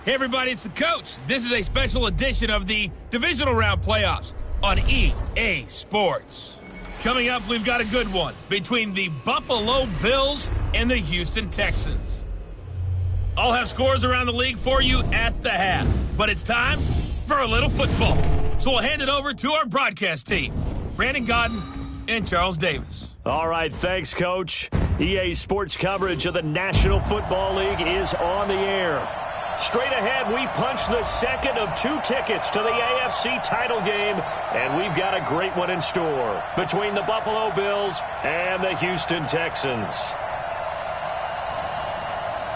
Hey everybody, it's the coach. This is a special edition of the Divisional Round playoffs on EA Sports. Coming up, we've got a good one between the Buffalo Bills and the Houston Texans. I'll have scores around the league for you at the half, but it's time for a little football. So we'll hand it over to our broadcast team, Brandon Godden and Charles Davis. All right, thanks, Coach. EA Sports coverage of the National Football League is on the air. Straight ahead, we punch the second of 2 tickets to the AFC title game, and we've got a great one in store between the Buffalo Bills and the Houston Texans.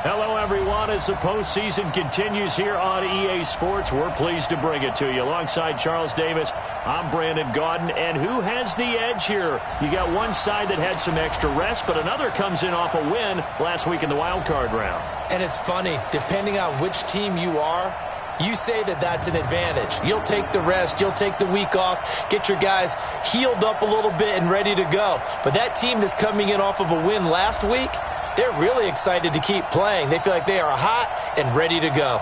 Hello, everyone. As the postseason continues here on EA Sports, we're pleased to bring it to you. Alongside Charles Davis, I'm Brandon Godden. And who has the edge here? You got one side that had some extra rest, but another comes in off a win last week in the wild card round. And it's funny, depending on which team you are, you say that that's an advantage. You'll take the rest, you'll take the week off, get your guys healed up a little bit and ready to go. But that team that's coming in off of a win last week, they're really excited to keep playing. They feel like they are hot and ready to go.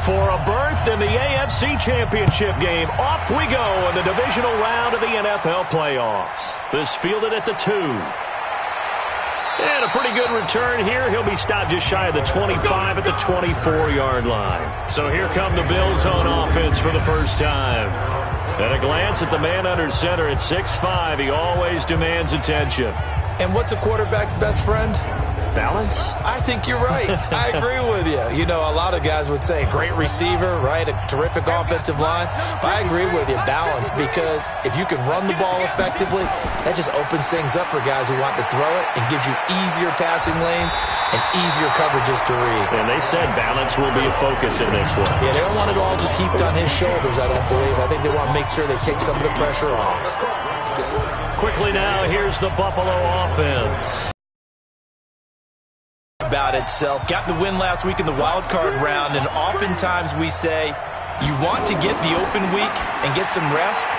For a berth in the AFC Championship game, off we go in the divisional round of the NFL playoffs. This fielded at the 2. And a pretty good return here. He'll be stopped just shy of the 25 at the 24-yard line. So here come the Bills on offense for the first time. At a glance at the man under center at 6'5", he always demands attention. And what's a quarterback's best friend? Balance? I think you're right. I agree with you. You know, a lot of guys would say great receiver, right? A terrific offensive line. But I agree with you, balance, because if you can run the ball effectively, that just opens things up for guys who want to throw it and gives you easier passing lanes and easier coverages to read. And they said balance will be a focus in this one. Yeah, they don't want it all just heaped on his shoulders, I don't believe. I think they want to make sure they take some of the pressure off. Quickly now, here's the Buffalo offense. About itself. Got the win last week in the wild card round, and oftentimes we say you want to get the open week and get some rest,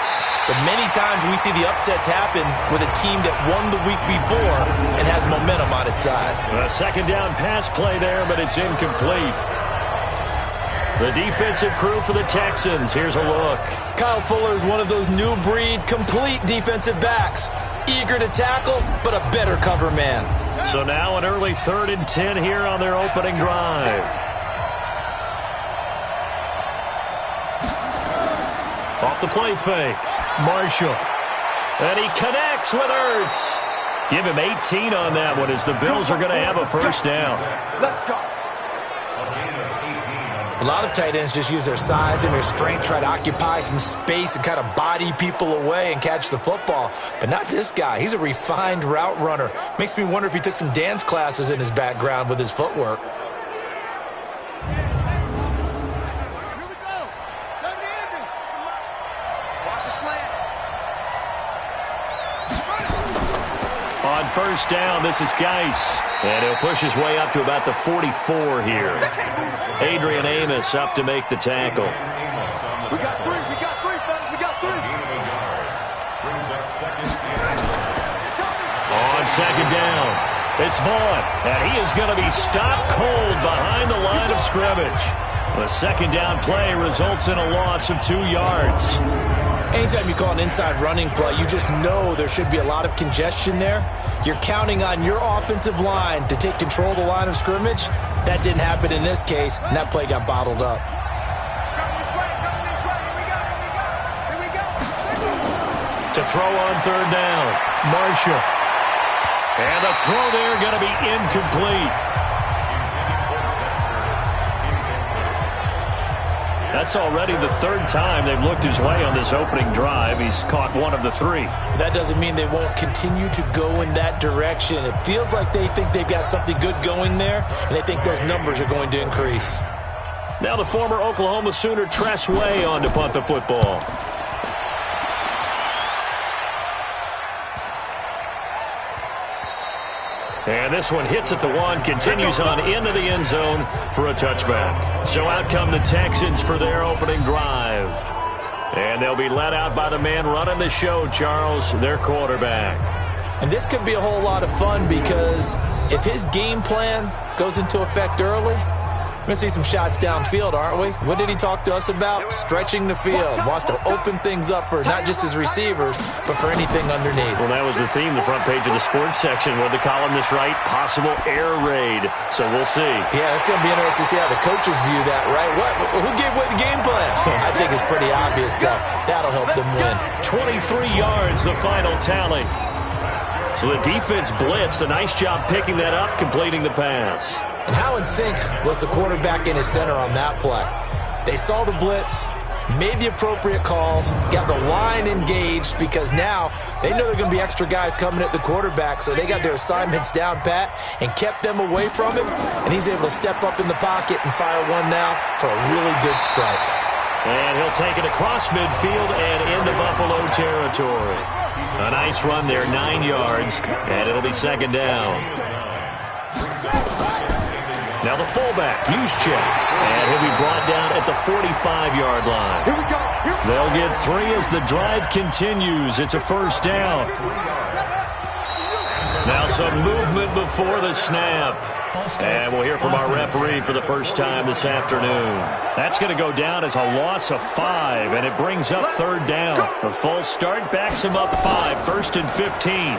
but many times we see the upsets happen with a team that won the week before and has momentum on its side. A second down pass play there, but it's incomplete. The defensive crew for the Texans. Here's a look. Kyle Fuller is one of those new breed complete defensive backs. Eager to tackle, but a better cover man. So now an early 3rd and 10 here on their opening drive. Off the play fake. Marshall. And he connects with Ertz. Give him 18 on that one as the Bills are going to have a first down. Let's go. A lot of tight ends just use their size and their strength, try to occupy some space and kind of body people away and catch the football. But not this guy. He's a refined route runner. Makes me wonder if he took some dance classes in his background with his footwork. On first down, this is Geis. And he'll push his way up to about the 44 here. Adrian Amos up to make the tackle. We got three, fellas. We got 3. On second down, it's Vaughn. And he is going to be stopped cold behind the line of scrimmage. The second down play results in a loss of 2 yards. Anytime you call an inside running play, you just know there should be a lot of congestion there. You're counting on your offensive line to take control of the line of scrimmage. That didn't happen in this case, and that play got bottled up. To throw on third down, Marshall. And the throw there going to be incomplete. That's already the third time they've looked his way on this opening drive. He's caught one of the three. That doesn't mean they won't continue to go in that direction. It feels like they think they've got something good going there, and they think those numbers are going to increase. Now the former Oklahoma Sooner Tress Way on to punt the football. And this one hits at the one, continues on into the end zone for a touchback. So out come the Texans for their opening drive. And they'll be led out by the man running the show, Charles, their quarterback. And this could be a whole lot of fun because if his game plan goes into effect early, we're going to see some shots downfield, aren't we? What did he talk to us about? Stretching the field. Wants to open things up for not just his receivers, but for anything underneath. Well, that was the theme, the front page of the sports section. What the columnist write? Possible air raid. So we'll see. Yeah, it's going to be interesting to see how the coaches view that, right? Who gave away the game plan? I think it's pretty obvious, though. That'll help them win. 23 yards, the final tally. So the defense blitzed. A nice job picking that up, completing the pass. And how in sync was the quarterback and his center on that play? They saw the blitz, made the appropriate calls, got the line engaged because now they know there are going to be extra guys coming at the quarterback, so they got their assignments down pat and kept them away from him, and he's able to step up in the pocket and fire one now for a really good strike. And he'll take it across midfield and into Buffalo territory. A nice run there, 9 yards, and it'll be second down. Now the fullback, Juszczyk, and he'll be brought down at the 45-yard line. Here we go. They'll get 3 as the drive continues. It's a first down. Now some movement before the snap. And we'll hear from our referee for the first time this afternoon. That's going to go down as a loss of 5, and it brings up third down. A false start backs him up 5, 1st and 15.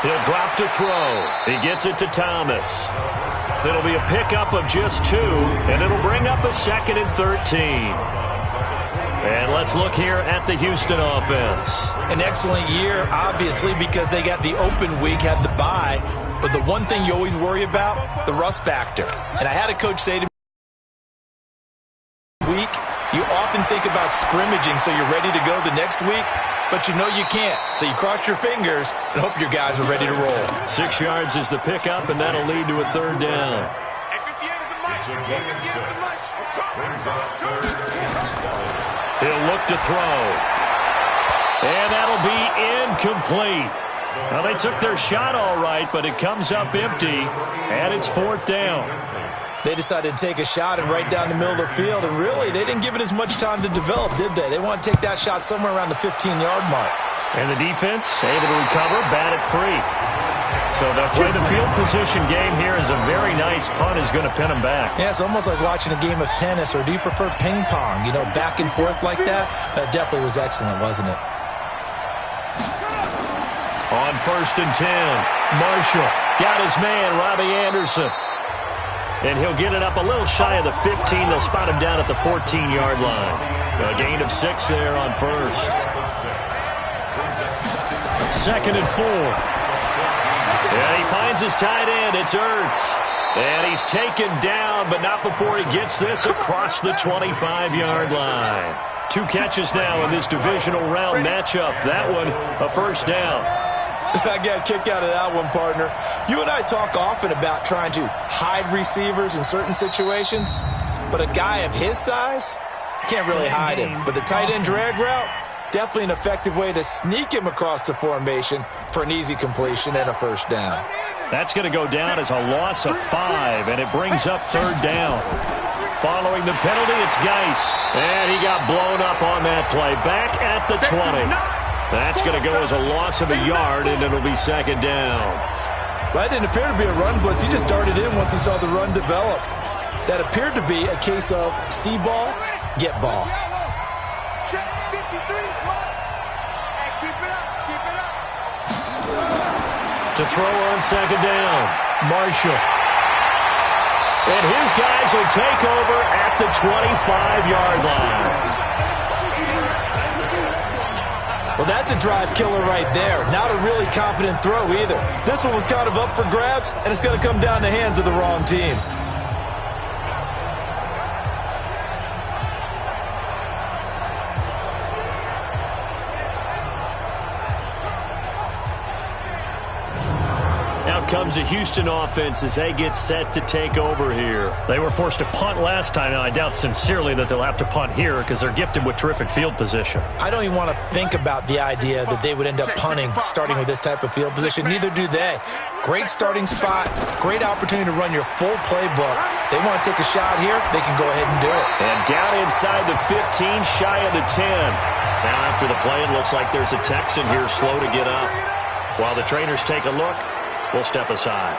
He'll drop to throw. He gets it to Thomas. It'll be a pickup of just 2, and it'll bring up a 2nd and 13. And let's look here at the Houston offense. An excellent year, obviously, because they got the open week, had the bye. But the one thing you always worry about, the rust factor. And I had a coach say to me, you often think about scrimmaging so you're ready to go the next week, but you know you can't. So you cross your fingers and hope your guys are ready to roll. 6 yards is the pickup, and that'll lead to a third down. He'll look to throw. And that'll be incomplete. Well, they took their shot all right, but it comes up empty, and it's 4th down. They decided to take a shot and right down the middle of the field, and really, they didn't give it as much time to develop, did they? They want to take that shot somewhere around the 15-yard mark. And the defense able to recover, bat it free. So they'll play the field position game here as a very nice punt is going to pin them back. Yeah, it's almost like watching a game of tennis, or do you prefer ping pong? You know, back and forth like that? That definitely was excellent, wasn't it? On 1st and 10, Marshall got his man, Robbie Anderson. And he'll get it up a little shy of the 15. They'll spot him down at the 14-yard line. A gain of 6 there on 1st. 2nd and 4. And he finds his tight end. It's Ertz. And he's taken down, but not before he gets this across the 25-yard line. 2 catches now in this divisional round matchup. That one, a first down. I got a kick out of that one, partner. You and I talk often about trying to hide receivers in certain situations, but a guy of his size can't really hide him. But the tight end drag route, definitely an effective way to sneak him across the formation for an easy completion and a first down. That's going to go down as a loss of 5, and it brings up third down. Following the penalty, it's Geis, and he got blown up on that play. Back at the 20. That's going to go as a loss of a yard, and it'll be second down. Well, that didn't appear to be a run blitz. He just darted in once he saw the run develop. That appeared to be a case of see ball, get ball. To throw on second down, Marshall. And his guys will take over at the 25-yard line. Well, that's a drive killer right there. Not a really confident throw either. This one was kind of up for grabs, and it's going to come down the hands of the wrong team. Out comes the Houston offense as they get set to take over here. They were forced to punt last time, and I doubt sincerely that they'll have to punt here because they're gifted with terrific field position. I don't even want to think about the idea that they would end up punting starting with this type of field position. Neither do they. Great starting spot, great opportunity to run your full playbook. They want to take a shot here, they can go ahead and do it. And down inside the 15, shy of the 10. Now after the play, it looks like there's a Texan here slow to get up. While the trainers take a look, we'll step aside.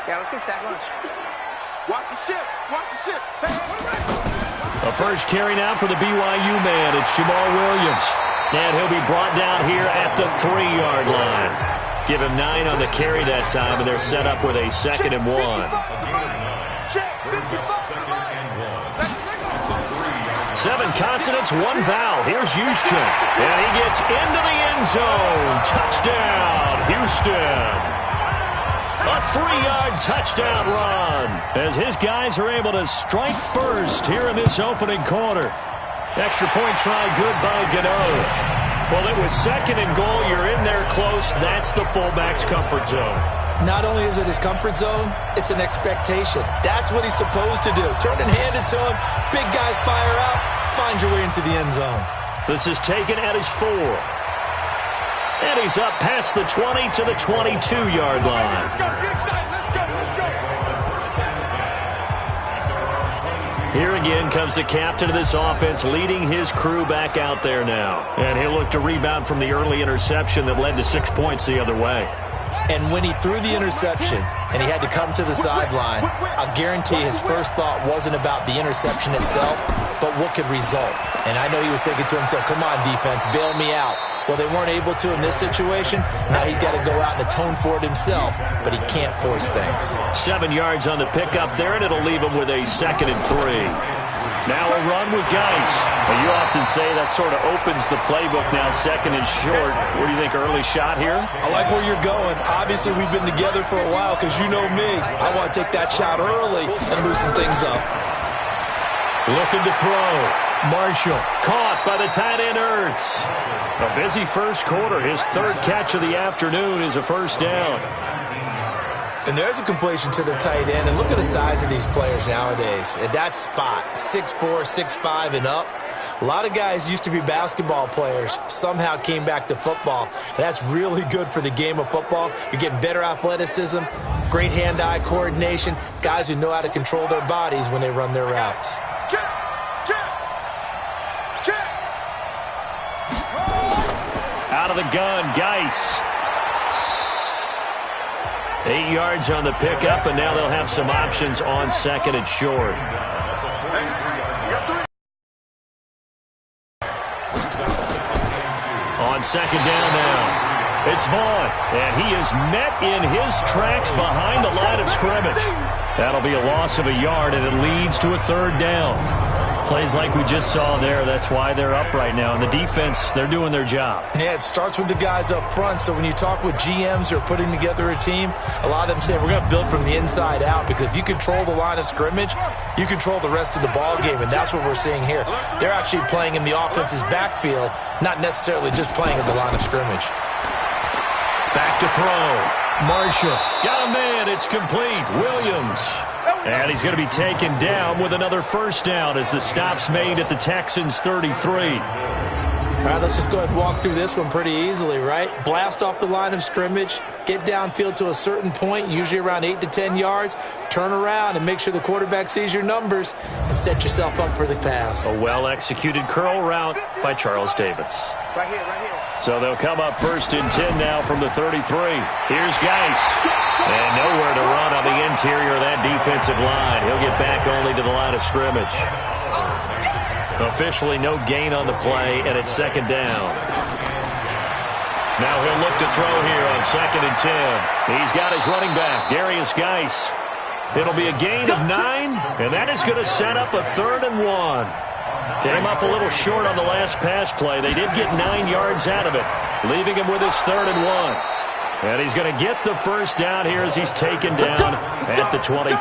Yeah, let's go sack lunch. Watch the ship. Watch the ship. A first carry now for the BYU man. It's Jamal Williams. And he'll be brought down here at the 3-yard line. Give him 9 on the carry that time, and they're set up with a 2nd and 1. Seven consonants, 1 vowel. Here's Juszczyk. And he gets into the end zone. Touchdown, Houston. A 3-yard touchdown run as his guys are able to strike first here in this opening quarter. Extra point try good by Gano. Well, it was 2nd and goal. You're in there close. That's the fullback's comfort zone. Not only is it his comfort zone, it's an expectation. That's what he's supposed to do. Turn and hand it to him. Big guys fire out. Find your way into the end zone. This is taken at his 4. And he's up past the 20 to the 22-yard line. Here again comes the captain of this offense, leading his crew back out there now. And he'll look to rebound from the early interception that led to 6 points the other way. And when he threw the interception and he had to come to the sideline, I'll guarantee his first thought wasn't about the interception itself, but what could result. And I know he was thinking to himself, come on, defense, bail me out. Well, they weren't able to in this situation. Now he's got to go out and atone for it himself, but he can't force things. 7 yards on the pickup there, and it'll leave him with a 2nd and 3. Now a run with Geis. Well, you often say that sort of opens the playbook now, 2nd and short. What do you think, early shot here? I like where you're going. Obviously, we've been together for a while because you know me. I want to take that shot early and loosen things up. Looking to throw. Marshall caught by the tight end Ertz. A busy first quarter. His 3rd catch of the afternoon is a first down. And there's a completion to the tight end. And look at the size of these players nowadays. At that spot, 6'4", 6'5", and up. A lot of guys used to be basketball players, somehow came back to football. And that's really good for the game of football. You're getting better athleticism, great hand-eye coordination, guys who know how to control their bodies when they run their routes. Out of the gun, Geis. 8 yards on the pickup, and now they'll have some options on 2nd and short. On 2nd down now, it's Vaughn, and he is met in his tracks behind the line of scrimmage. That'll be a loss of a yard, and it leads to a 3rd down. Plays like we just saw there, that's why they're up right now. And the defense, they're doing their job. Yeah, it starts with the guys up front. So when you talk with GMs who are putting together a team, a lot of them say we're going to build from the inside out, because if you control the line of scrimmage, you control the rest of the ball game, and that's what we're seeing here. They're actually playing in the offense's backfield, not necessarily just playing at the line of scrimmage. Back to throw. Marshall got a man. It's complete. Williams. And he's going to be taken down with another first down as the stop's made at the Texans' 33. All right, let's just go ahead and walk through this one pretty easily, right? Blast off the line of scrimmage, get downfield to a certain point, usually around 8 to 10 yards, turn around and make sure the quarterback sees your numbers and set yourself up for the pass. A well-executed curl route by Charles Davis. Right here, right here. So they'll come up 1st and 10 now from the 33. Here's Geis. And nowhere to run on the interior of that defensive line. He'll get back only to the line of scrimmage. Officially no gain on the play, and it's 2nd down. Now he'll look to throw here on 2nd and 10. He's got his running back, Darius Geis. It'll be a gain of 9, and that is going to set up a 3rd and 1. Came up a little short on the last pass play. They did get 9 yards out of it, leaving him with his 3rd and 1. And he's going to get the first down here as he's taken down at the 22.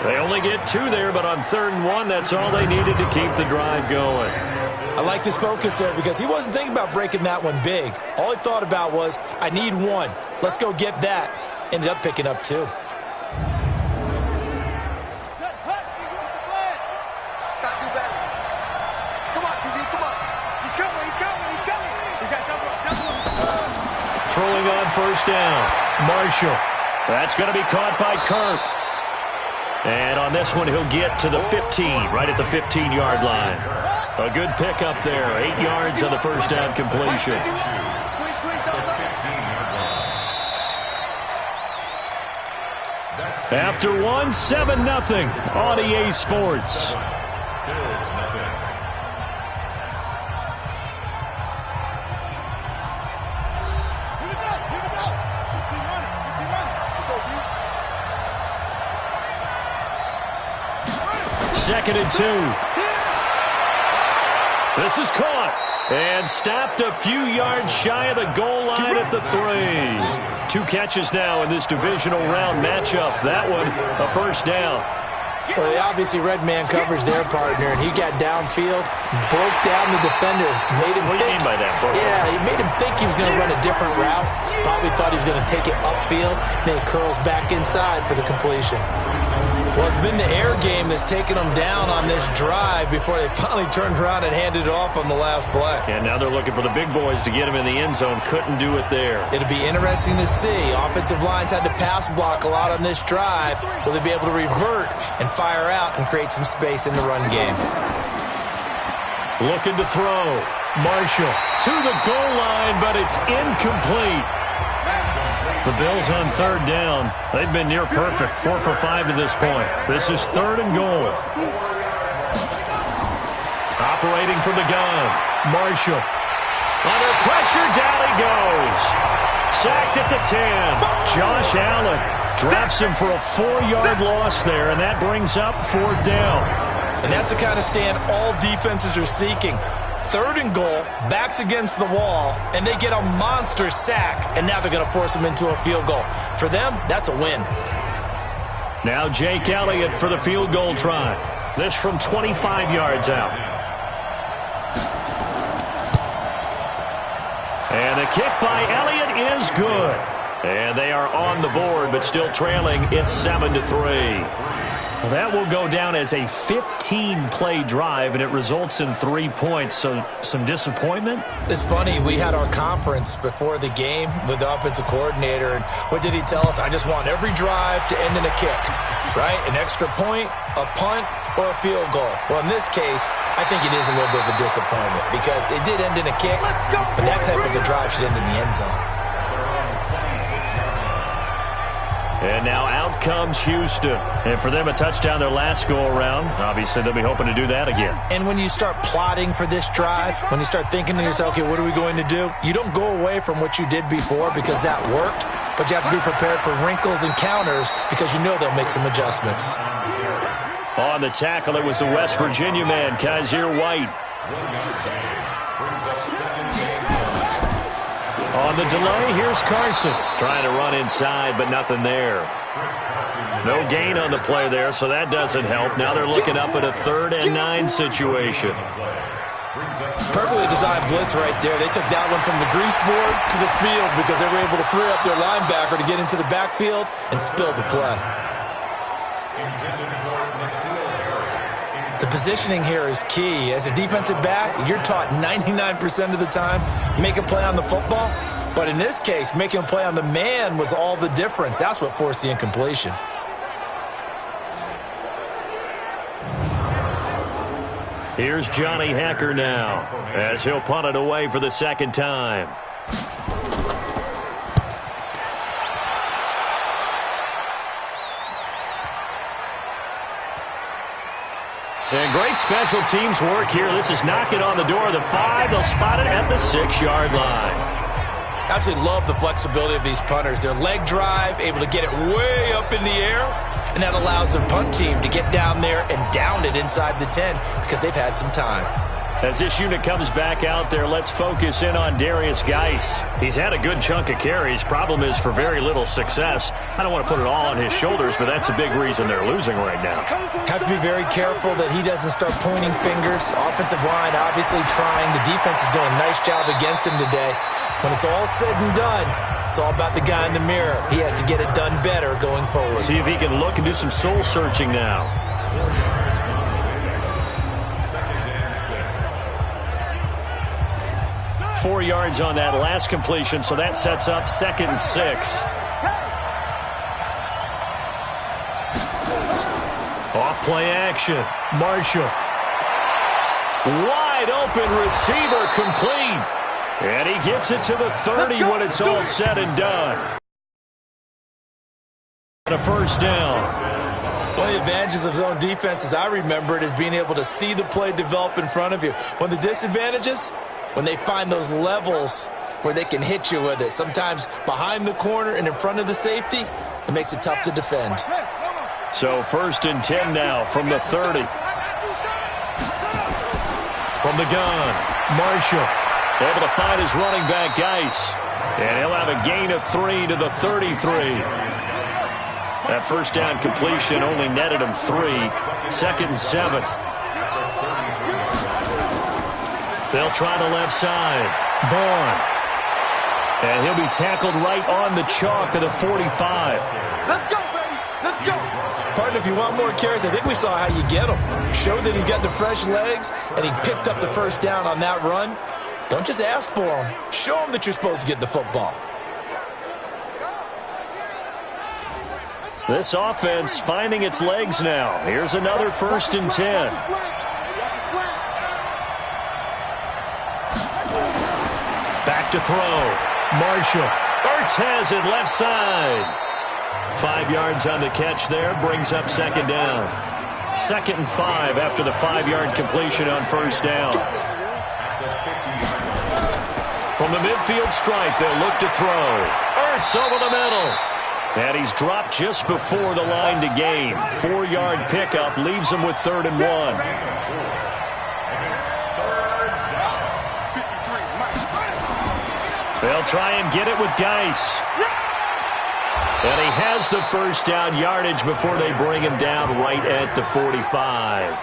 They only get 2 there, but on 3rd and 1, that's all they needed to keep the drive going. I liked his focus there because he wasn't thinking about breaking that one big. All he thought about was, I need 1. Let's go get that. Ended up picking up 2. Throwing on 1st down. Marshall. That's going to be caught by Kirk. And on this one, he'll get to the 15, right at the 15-yard line. A good pickup there. 8 yards on the 1st down completion. After 1, 7-0 on EA Sports. Second and 2. This is caught and stopped a few yards shy of the goal line at the 3. 2 catches now in this divisional round matchup. That one, a 1st down. Well, they obviously read man coverage their partner, and he got downfield, broke down the defender, made him What do you mean by that, Bro? Yeah, he made him think he was going to run a different route. Probably thought he was going to take it upfield, then it curls back inside for the completion. Well, it's been the air game that's taken them down on this drive before they finally turned around and handed it off on the last play. And now they're looking for the big boys to get him in the end zone. Couldn't do it there. It'll be interesting to see. Offensive lines had to pass block a lot on this drive. Will they be able to revert and fire out and create some space in the run game? Looking to throw. Marshall to the goal line, but it's incomplete. The Bills on 3rd down. They've been near perfect, 4 for 5 to this point. This is 3rd and goal. Operating from the gun. Marshall. Under pressure, down he goes. Sacked at the 10. Josh Allen drops him for a 4-yard loss there, and that brings up 4th down. And that's the kind of stand all defenses are seeking. 3rd and goal, backs against the wall, and they get a monster sack, and now they're going to force them into a field goal. For them, that's a win. Now Jake Elliott for the field goal try. This from 25 yards out. And the kick by Elliott is good. And they are on the board, but still trailing. It's 7-3. Well, that will go down as a 15-play drive, and it results in 3 points. So some disappointment? It's funny. We had our conference before the game with the offensive coordinator, and what did he tell us? I just want every drive to end in a kick, right? An extra point, a punt, or a field goal. Well, in this case, I think it is a little bit of a disappointment because it did end in a kick, but that type of a drive should end in the end zone. And now out comes Houston. And for them, a touchdown their last go-around. Obviously, they'll be hoping to do that again. And when you start plotting for this drive, when you start thinking to yourself, okay, what are we going to do? You don't go away from what you did before because that worked, but you have to be prepared for wrinkles and counters because you know they'll make some adjustments. On the tackle, it was the West Virginia man, Kaiser White. On the delay, here's Carson. Trying to run inside, but nothing there. No gain on the play there, so that doesn't help. Now they're looking up at a 3rd and 9 situation. Perfectly designed blitz right there. They took that one from the grease board to the field because they were able to free up their linebacker to get into the backfield and spill the play. The positioning here is key. As a defensive back, you're taught 99% of the time, make a play on the football. But in this case, making a play on the man was all the difference. That's what forced the incompletion. Here's Johnny Hacker now as he'll punt it away for the 2nd time. And great special teams work here. This is knocking on the door of the 5. They'll spot it at the 6-yard line. Absolutely love the flexibility of these punters. Their leg drive, able to get it way up in the air, and that allows their punt team to get down there and down it inside the 10 because they've had some time. As this unit comes back out there, let's focus in on Darius Geis. He's had a good chunk of carries. Problem is for very little success. I don't want to put it all on his shoulders, but that's a big reason they're losing right now. Have to be very careful that he doesn't start pointing fingers. Offensive line obviously trying. The defense is doing a nice job against him today. When it's all said and done, it's all about the guy in the mirror. He has to get it done better going forward. See if he can look and do some soul searching now. 4 yards on that last completion, so that sets up 2nd and 6. Off-play action. Marshall. Wide open receiver complete. And he gets it to the 30 when it's all said and done. A first down. One of the advantages of zone defense, as I remember it, is being able to see the play develop in front of you. One of the disadvantages, when they find those levels where they can hit you with it. Sometimes behind the corner and in front of the safety, it makes it tough to defend. So 1st and 10 now from the 30. From the gun, Marshall able to find his running back, Geis. And he'll have a gain of 3 to the 33. That first down completion only netted him 3. 2nd and 7. They'll try the left side. Vaughn. And he'll be tackled right on the chalk of the 45. Let's go, baby. Let's go. Partner, if you want more carries, I think we saw how you get him. Showed that he's got the fresh legs, and he picked up the first down on that run. Don't just ask for him. Show him that you're supposed to get the football. This offense finding its legs now. Here's another 1st and 10. Back to throw. Marshall. Ertz has it left side. 5 yards on the catch there. Brings up 2nd down. 2nd and 5 after the 5-yard completion on first down. From the midfield stripe, they'll look to throw. Ertz over the middle. And he's dropped just before the line to gain. 4-yard pickup leaves him with 3rd and 1. They'll try and get it with Geis. And he has the first down yardage before they bring him down right at the 45.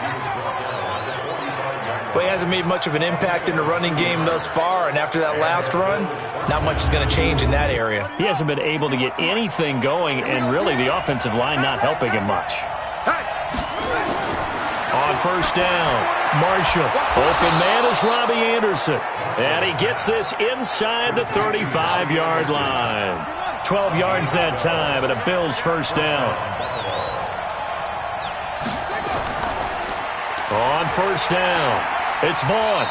Well, he hasn't made much of an impact in the running game thus far, and after that last run, not much is going to change in that area. He hasn't been able to get anything going, and really the offensive line not helping him much. On first down, Marshall. Open man is Robbie Anderson. And he gets this inside the 35-yard line. 12 yards that time, and a Bills first down. On first down, it's Vaughn.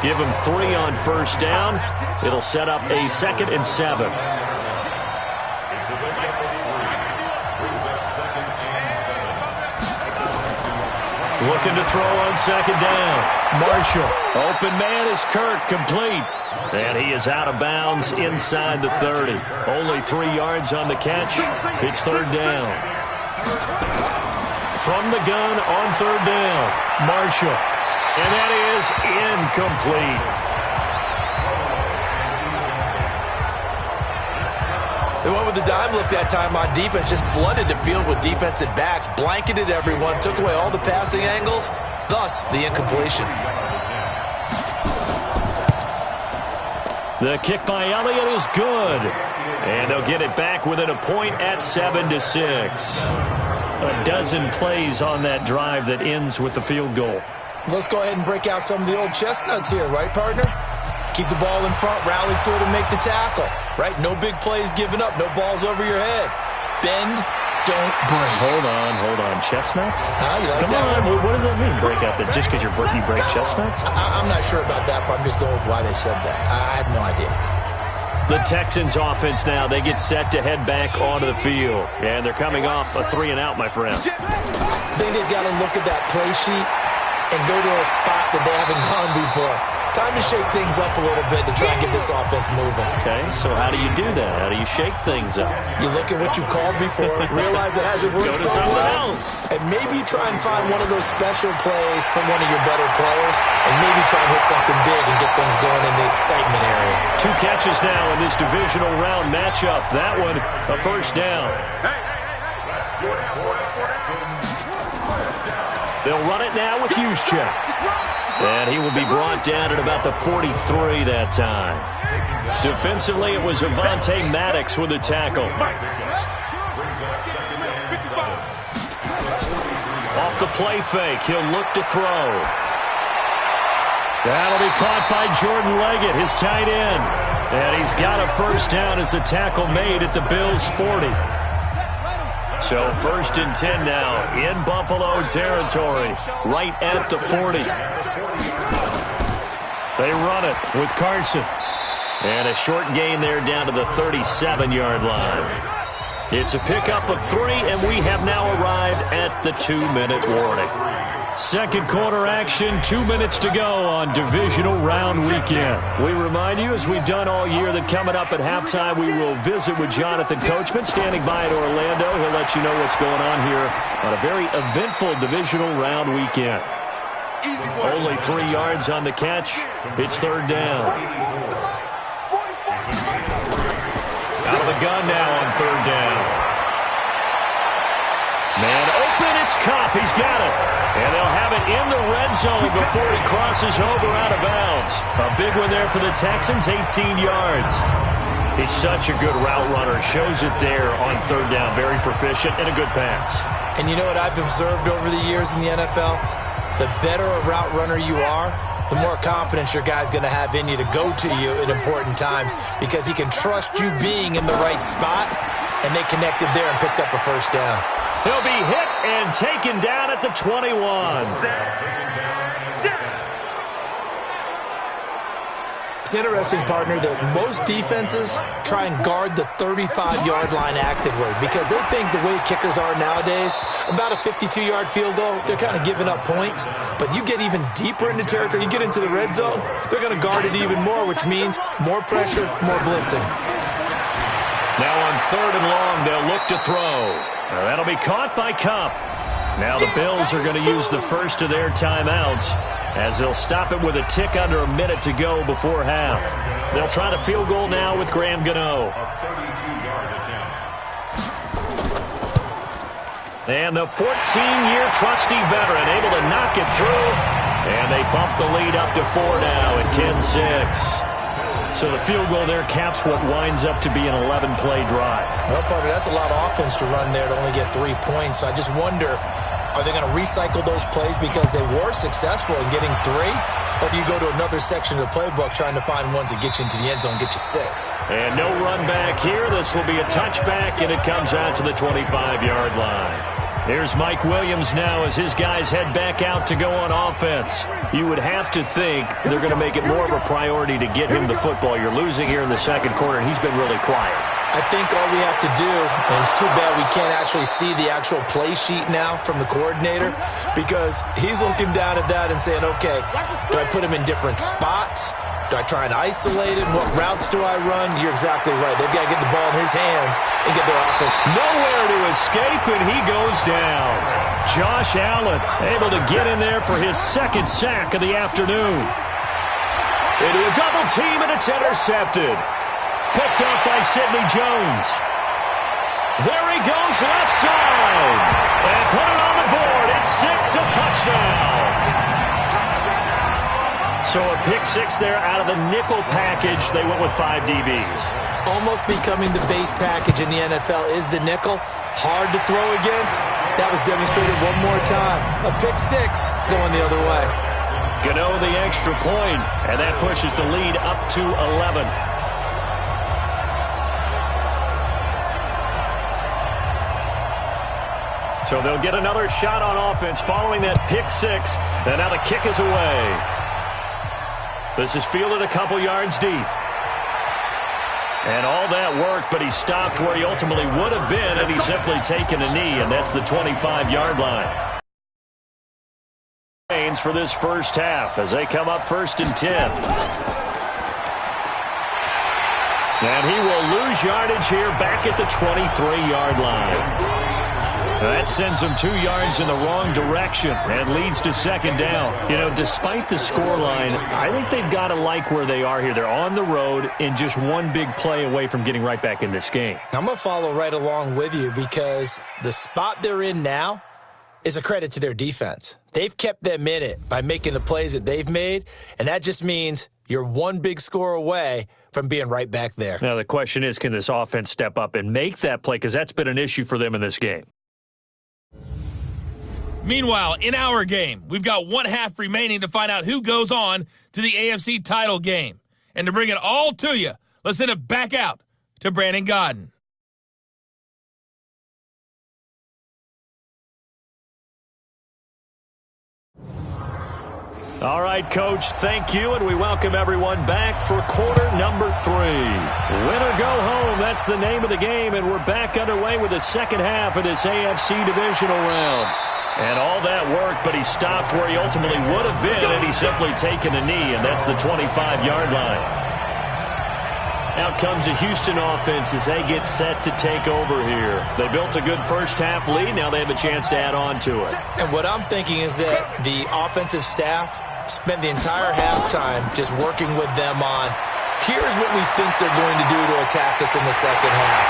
Give him 3 on first down. It'll set up a 2nd and 7. Looking to throw on 2nd down. Marshall. Open man is Kirk, complete. And he is out of bounds inside the 30. Only 3 yards on the catch. It's 3rd down. From the gun on 3rd down. Marshall. And that is incomplete. They went with the dime look that time on defense, just flooded the field with defensive backs, blanketed everyone, took away all the passing angles, thus the incompletion. The kick by Elliott is good. And they'll get it back within a point at 7-6. A dozen plays on that drive that ends with the field goal. Let's go ahead and break out some of the old chestnuts here, right, partner? Keep the ball in front, rally to it, and make the tackle. Right? No big plays given up, no balls over your head. Bend, don't break. Hold on. Chestnuts? You like Come that on, one? what does that mean, break out? That just because you break chestnuts? I'm not sure about that, but I'm just going with why they said that. I have no idea. The Texans offense now, they get set to head back onto the field. And they're coming off a 3-and-out, my friend. I think they've got to look at that play sheet and go to a spot that they haven't gone before. more. Time to shake things up a little bit to try and get this offense moving. Okay, so how do you do that? How do you shake things up? You look at what you called before, realize it hasn't worked so well, and maybe you try and find one of those special plays from one of your better players, and maybe try and hit something big and get things going in the excitement area. 2 catches now in this divisional round matchup. That one, a first down. They'll run it now with Juszczyk. And he will be brought down at about the 43 that time. Defensively, it was Avonte Maddox with the tackle. Off the play fake, he'll look to throw. That'll be caught by Jordan Leggett, his tight end. And he's got a first down as the tackle made at the Bills' 40. So 1st and 10 now in Buffalo territory, right at the 40. They run it with Carson. And a short gain there down to the 37-yard line. It's a pickup of 3, and we have now arrived at the 2-minute warning. Second quarter action, 2 minutes to go on Divisional Round weekend. We remind you, as we've done all year, that coming up at halftime, we will visit with Jonathan Coachman, standing by in Orlando. He'll let you know what's going on here on a very eventful Divisional Round weekend. Only 3 yards on the catch. It's 3rd down. Out of the gun now on 3rd down. Man open, it's Kupp. He's got it. And they'll have it in the red zone before he crosses over out of bounds. A big one there for the Texans, 18 yards. He's such a good route runner. Shows it there on 3rd down. Very proficient and a good pass. And you know what I've observed over the years in the NFL? The better a route runner you are, the more confidence your guy's going to have in you to go to you in important times, because he can trust you being in the right spot, and they connected there and picked up a first down. He'll be hit and taken down at the 21. It's interesting, partner, that most defenses try and guard the 35-yard line actively because they think the way kickers are nowadays, about a 52-yard field goal, they're kind of giving up points. But you get even deeper into territory, you get into the red zone, they're going to guard it even more, which means more pressure, more blitzing. Now on 3rd and long, they'll look to throw. Now that'll be caught by Kupp. Now the Bills are going to use the first of their timeouts, as they'll stop it with a tick under a minute to go before half. They'll try the field goal now with Graham Gano. And the 14-year trusty veteran able to knock it through. And they bump the lead up to 4 now at 10-6. So the field goal there caps what winds up to be an 11-play drive. Well, partner, that's a lot of offense to run there to only get 3 points. So I just wonder, are they going to recycle those plays because they were successful in getting 3? Or do you go to another section of the playbook trying to find ones that get you into the end zone and get you 6? And no run back here. This will be a touchback, and it comes out to the 25-yard line. Here's Mike Williams now as his guys head back out to go on offense. You would have to think they're going to make it more of a priority to get him the football. You're losing here in the second quarter, and he's been really quiet. I think all we have to do, and it's too bad we can't actually see the actual play sheet now from the coordinator, because he's looking down at that and saying, okay, do I put him in different spots? Do I try and isolate him? What routes do I run? You're exactly right. They've got to get the ball in his hands and get their offense. Nowhere to escape, and he goes down. Josh Allen able to get in there for his 2nd sack of the afternoon. Into a double team, and it's intercepted. Picked up by Sidney Jones. There he goes left side. And put it on the board. It's 6, a touchdown. So a pick 6 there out of the nickel package. They went with 5 DBs. Almost becoming the base package in the NFL is the nickel. Hard to throw against. That was demonstrated one more time. A pick 6 going the other way. Gano the extra point, and that pushes the lead up to 11. So they'll get another shot on offense following that pick 6, and now the kick is away. This is fielded a couple yards deep. And all that work, but he stopped where he ultimately would have been had he simply taken a knee, and that's the 25-yard line. lines for this first half as they come up 1st and 10. And he will lose yardage here back at the 23-yard line. That sends them 2 yards in the wrong direction and leads to 2nd down. You know, despite the scoreline, I think they've got to like where they are here. They're on the road and just one big play away from getting right back in this game. I'm going to follow right along with you because the spot they're in now is a credit to their defense. They've kept them in it by making the plays that they've made, and that just means you're one big score away from being right back there. Now, the question is, can this offense step up and make that play? Because that's been an issue for them in this game. Meanwhile, in our game, we've got 1 half remaining to find out who goes on to the AFC title game. And to bring it all to you, let's send it back out to Brandon Godden. All right, Coach, thank you, and we welcome everyone back for quarter number 3. Win or go home, that's the name of the game, and we're back underway with the second half of this AFC Divisional Round. And all that worked, but he stopped where he ultimately would have been, and he's simply taken a knee, and that's the 25-yard line. Out comes the Houston offense as they get set to take over here. They built a good first-half lead. Now they have a chance to add on to it. And what I'm thinking is that the offensive staff spent the entire halftime just working with them on, here's what we think they're going to do to attack us in the second half.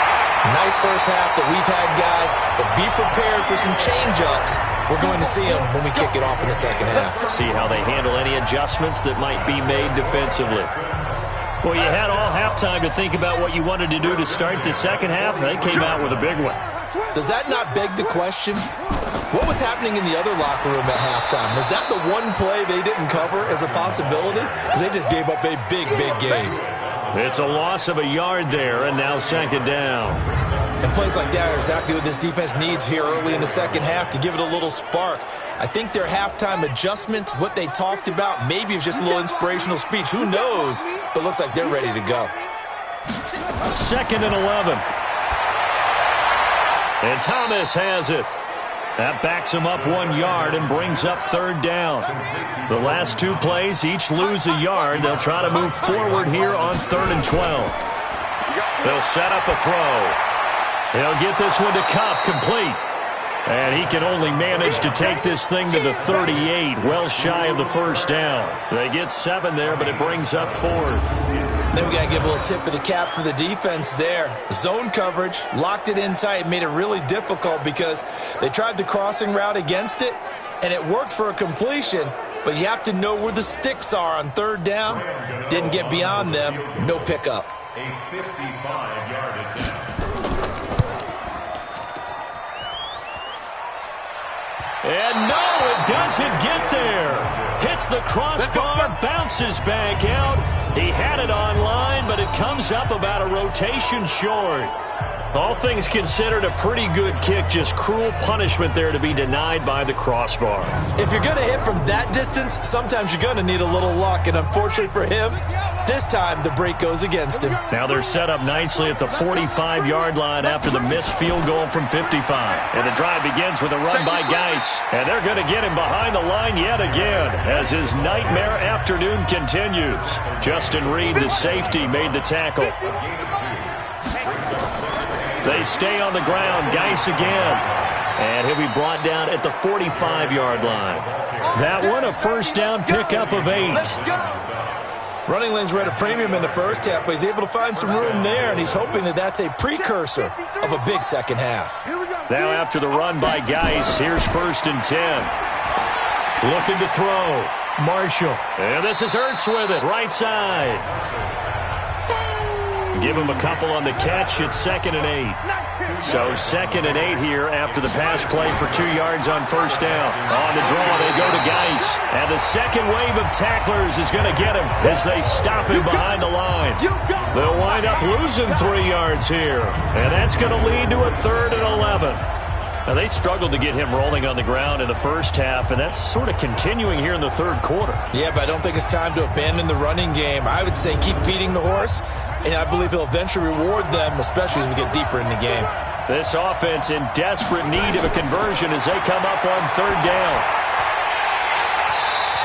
Nice first half that we've had, guys, but be prepared for some change-ups. We're going to see them when we kick it off in the second half. See how they handle any adjustments that might be made defensively. Well, you had all halftime to think about what you wanted to do to start the second half, and they came out with a big one. Does that not beg the question? What was happening in the other locker room at halftime? Was that the one play they didn't cover as a possibility? Because they just gave up a big, big game. It's a loss of a yard there, and now 2nd down. And plays like that are exactly what this defense needs here early in the second half to give it a little spark. I think their halftime adjustment, what they talked about, maybe it was just a little inspirational speech. Who knows? But looks like they're ready to go. 2nd and 11. And Thomas has it. That backs him up 1 yard and brings up 3rd down. The last 2 plays each lose a yard. They'll try to move forward here on 3rd and 12. They'll set up a throw. He'll get this one to Kupp, complete. And he can only manage to take this thing to the 38, well shy of the 1st down. They get 7 there, but it brings up 4th. Then we got to give a little tip of the cap for the defense there. Zone coverage, locked it in tight, made it really difficult because they tried the crossing route against it, and it worked for a completion, but you have to know where the sticks are on 3rd down. Didn't get beyond them, no pickup. A 55-yard attempt. And no, it doesn't get there. Hits the crossbar, bounces back out. He had it on line, but it comes up about a rotation short. All things considered, a pretty good kick, just cruel punishment there to be denied by the crossbar. If you're going to hit from that distance, sometimes you're going to need a little luck, and unfortunately for him, this time the break goes against him. Now they're set up nicely at the 45-yard line after the missed field goal from 55. And the drive begins with a run by Geis. And they're going to get him behind the line yet again as his nightmare afternoon continues. Justin Reed, the safety, made the tackle. They stay on the ground. Geis again. And he'll be brought down at the 45-yard line. That one, a 1st down pickup of 8. Running lanes were at a premium in the first half, but he's able to find some room there, and he's hoping that that's a precursor of a big second half. Now after the run by Geis, here's 1st and 10. Looking to throw. Marshall. And this is Ertz with it, right side. Give him a couple on the catch. It's 2nd and 8. So 2nd and 8 here after the pass play for 2 yards on 1st down. On the draw, they go to Geis. And the second wave of tacklers is going to get him as they stop him behind the line. They'll wind up losing 3 yards here. And that's going to lead to a 3rd and 11. Now, they struggled to get him rolling on the ground in the first half, and that's sort of continuing here in the 3rd quarter. Yeah, but I don't think it's time to abandon the running game. I would say keep feeding the horse, and I believe he'll eventually reward them, especially as we get deeper in the game. This offense in desperate need of a conversion as they come up on 3rd down.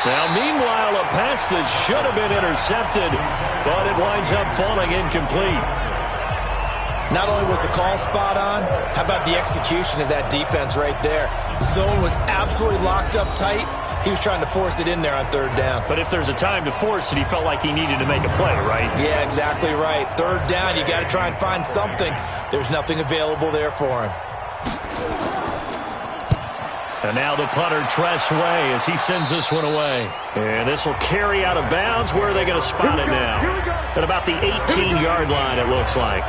Now, meanwhile, a pass that should have been intercepted, but it winds up falling incomplete. Not only was the call spot on, how about the execution of that defense right there? Zone was absolutely locked up tight. He was trying to force it in there on third down. But if there's a time to force it, he felt like he needed to make a play, right? Yeah, exactly right. Third down, you got to try and find something. There's nothing available there for him. And now the punter, Tress Way, as he sends this one away. And this will carry out of bounds. Where are they going to spot it now? At about the 18-yard line, it looks like.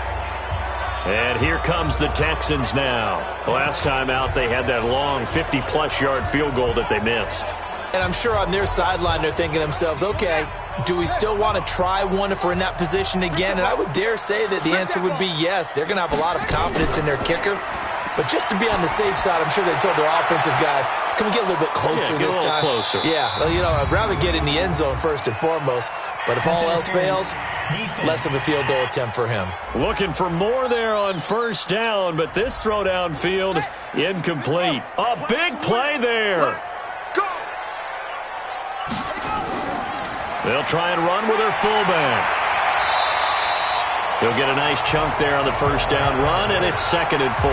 And here comes the Texans now. Last time out, they had that long 50-plus yard field goal that they missed. And I'm sure on their sideline, they're thinking to themselves, okay, do we still want to try one if we're in that position again? And I would dare say that the answer would be yes. They're going to have a lot of confidence in their kicker. But just to be on the safe side, I'm sure they told their offensive guys, can we get a little bit closer this time? Closer. Yeah, well, you know, I'd rather get in the end zone first and foremost. But if all else fails, less of a field goal attempt for him. Looking for more there on first down, but this throw downfield incomplete. A big play there. They'll try and run with their fullback. They'll get a nice chunk there on the first down run, and it's 2nd and 4.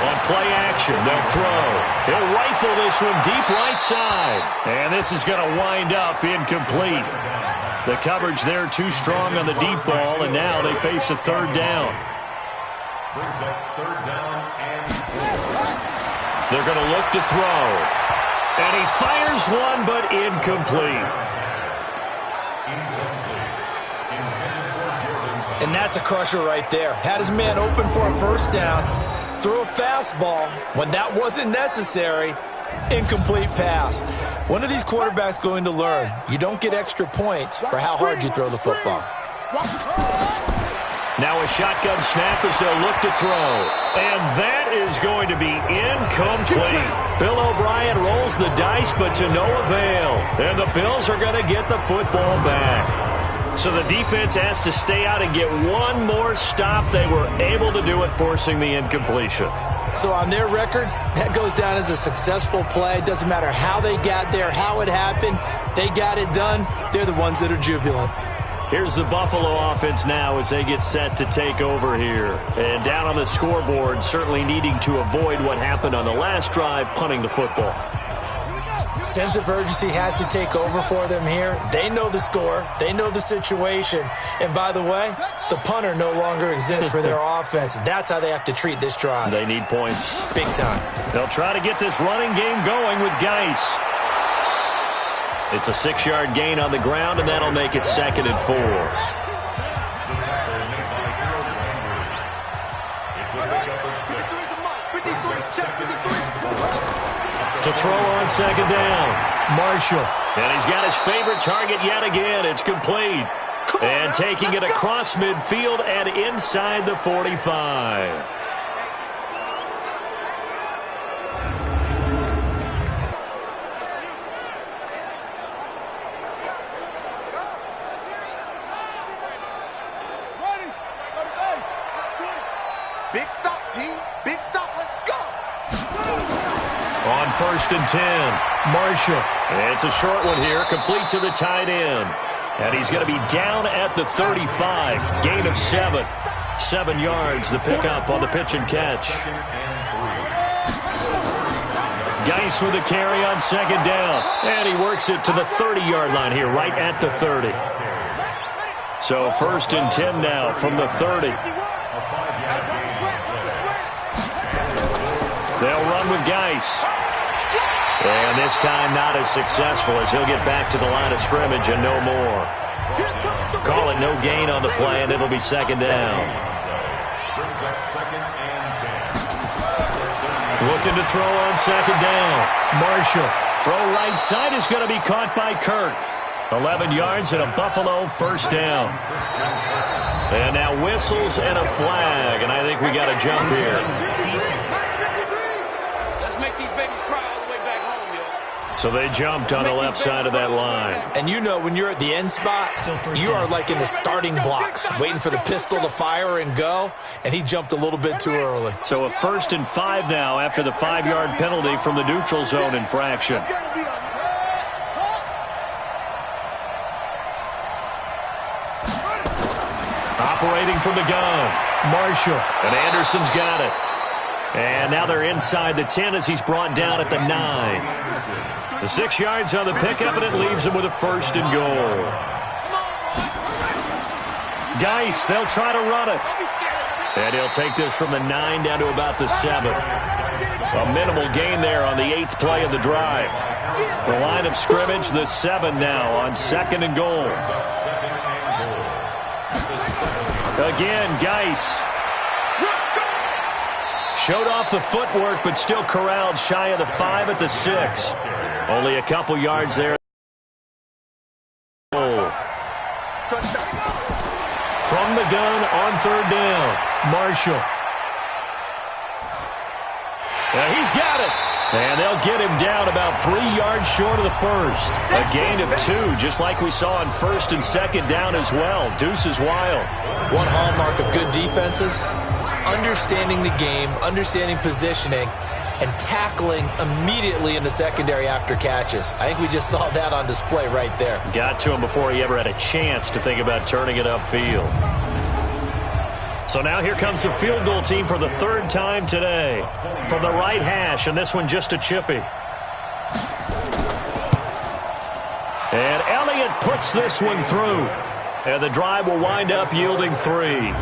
On play action, they'll throw. He'll rifle this one deep right side. And this is going to wind up incomplete. The coverage there too strong on the deep ball, and now they face a third down. Brings up third down and 4. They're going to look to throw. And he fires one, but incomplete. And that's a crusher right there. Had his man open for a first down. Threw a fastball when that wasn't necessary. Incomplete pass. When are these quarterbacks going to learn? You don't get extra points for how hard you throw the football. Now a shotgun snap as they'll look to throw. And that is going to be incomplete. Bill O'Brien rolls the dice, but to no avail. And the Bills are going to get the football back. So the defense has to stay out and get one more stop. They were able to do it, forcing the incompletion. So on their record, that goes down as a successful play. Doesn't matter how they got there, how it happened. They got it done. They're the ones that are jubilant. Here's the Buffalo offense now as they get set to take over here. And down on the scoreboard, certainly needing to avoid what happened on the last drive, punting the football. Sense of urgency has to take over for them here. They know the score. They know the situation. And by the way, the punter no longer exists for their offense. That's how they have to treat this drive. They need points. Big time. They'll try to get this running game going with Geis. It's a 6-yard gain on the ground, and that'll make it 2nd and 4. To throw on 2nd down, Marshall. And he's got his favorite target yet again. It's complete. And taking it across midfield and inside the 45. Big stop, G. Big stop. Let's go. On 1st and 10, Marshall. It's a short one here, complete to the tight end. And he's going to be down at the 35. Gain of 7. 7 yards, the pickup on the pitch and catch. Geis with a carry on 2nd down. And he works it to the 30-yard line here, right at the 30. So 1st and 10 now from the 30. They'll run with Geis. And this time not as successful as he'll get back to the line of scrimmage and no more. Call it no gain on the play, and it'll be 2nd down. Looking to throw on 2nd down. Marshall. Throw right side is going to be caught by Kirk. 11 yards and a Buffalo 1st down. And now whistles and a flag, and I think we got a jump here. So they jumped on the left side of that line. And you know when you're at the end spot, you are like in the starting blocks, waiting for the pistol to fire and go, and he jumped a little bit too early. So a 1st and 5 now after the 5-yard penalty from the neutral zone infraction. Operating from the gun, Marshall. And Anderson's got it. And now they're inside the 10 as he's brought down at the 9. The 6 yards on the pickup, and it leaves him with a 1st and goal. Geis, they'll try to run it. And he'll take this from the 9 down to about the 7. A minimal gain there on the 8th play of the drive. The line of scrimmage, the 7 now on 2nd and goal. Again, Geis. Showed off the footwork, but still corralled shy of the 5 at the 6. Only a couple yards there. From the gun on 3rd down, Marshall. He's got it. And they'll get him down about 3 yards short of the 1st. A gain of 2, just like we saw on 1st and 2nd down as well. Deuce is wild. One hallmark of good defenses is understanding the game, understanding positioning, and tackling immediately in the secondary after catches. I think we just saw that on display right there. Got to him before he ever had a chance to think about turning it upfield. So now here comes the field goal team for the 3rd time today. From the right hash, and this one just a chippy. And Elliott puts this one through. And the drive will wind up yielding 3.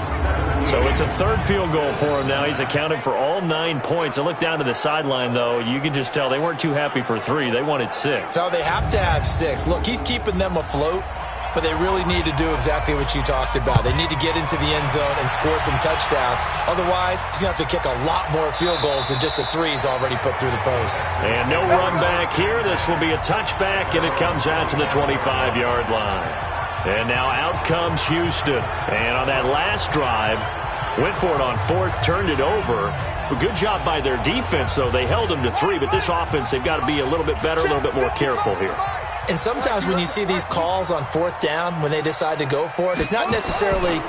So it's a 3rd field goal for him now. He's accounted for all 9 points. I look down to the sideline, though. You can just tell they weren't too happy for 3. They wanted 6. So they have to have 6. Look, he's keeping them afloat, but they really need to do exactly what you talked about. They need to get into the end zone and score some touchdowns. Otherwise, he's going to have to kick a lot more field goals than just the 3 he's already put through the post. And no run back here. This will be a touchback, and it comes out to the 25-yard line. And now out comes Houston. And on that last drive, went for it on 4th, turned it over. A good job by their defense, though. They held them to 3, but this offense, they've got to be a little bit better, a little bit more careful here. And sometimes when you see these calls on 4th down, when they decide to go for it, it's not necessarily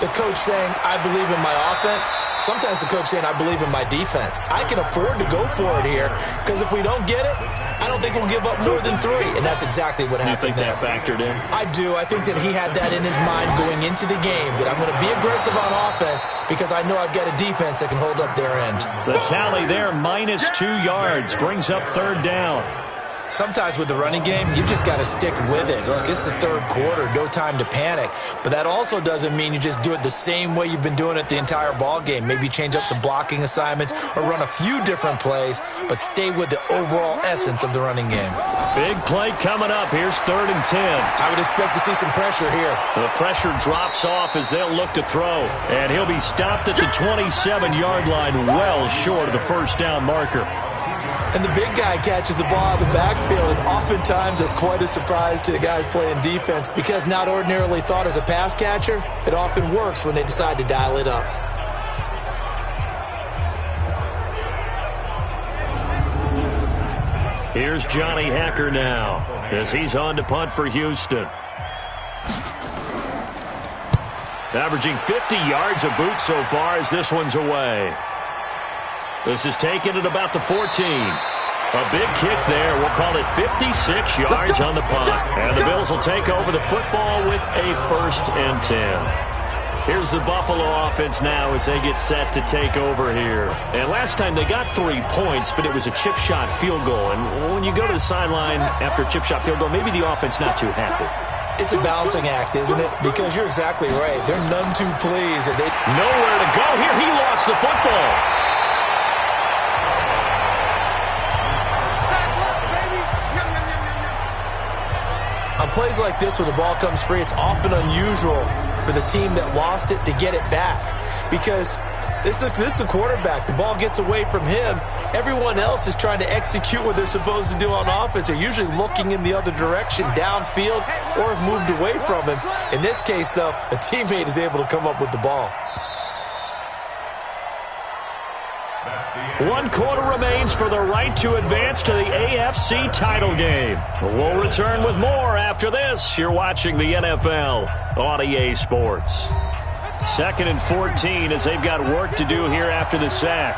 the coach saying, I believe in my offense. Sometimes the coach saying, I believe in my defense. I can afford to go for it here because if we don't get it, I don't think we'll give up more than 3. And that's exactly what happened there. You think that factored in? I do. I think that he had that in his mind going into the game, that I'm going to be aggressive on offense because I know I've got a defense that can hold up their end. The tally there, minus 2 yards, brings up 3rd down. Sometimes with the running game, you just got to stick with it. Look, it's the 3rd quarter, no time to panic. But that also doesn't mean you just do it the same way you've been doing it the entire ball game. Maybe change up some blocking assignments or run a few different plays, but stay with the overall essence of the running game. Big play coming up. Here's 3rd and 10. I would expect to see some pressure here. The pressure drops off as they'll look to throw. And he'll be stopped at the 27-yard line, well short of the 1st down marker. And the big guy catches the ball out of the backfield, and oftentimes that's quite a surprise to the guys playing defense because not ordinarily thought as a pass catcher, it often works when they decide to dial it up. Here's Johnny Hacker now as he's on to punt for Houston. Averaging 50 yards a boot so far as this one's away. This is taken at about the 14. A big kick there. We'll call it 56 yards on the punt. And the Bills will take over the football with a 1st and 10. Here's the Buffalo offense now as they get set to take over here. And last time they got 3 points, but it was a chip shot field goal. And when you go to the sideline after a chip shot field goal, maybe the offense not too happy. It's a balancing act, isn't it? Because you're exactly right. They're none too pleased. And nowhere to go here. He lost the football. On plays like this where the ball comes free, it's often unusual for the team that lost it to get it back because this is the quarterback. The ball gets away from him. Everyone else is trying to execute what they're supposed to do on offense. They're usually looking in the other direction, downfield, or have moved away from him. In this case, though, a teammate is able to come up with the ball. That's 1 quarter remains for the right to advance to the AFC title game. We'll return with more after this. You're watching the NFL on EA Sports. 2nd and 14 as they've got work to do here after the sack.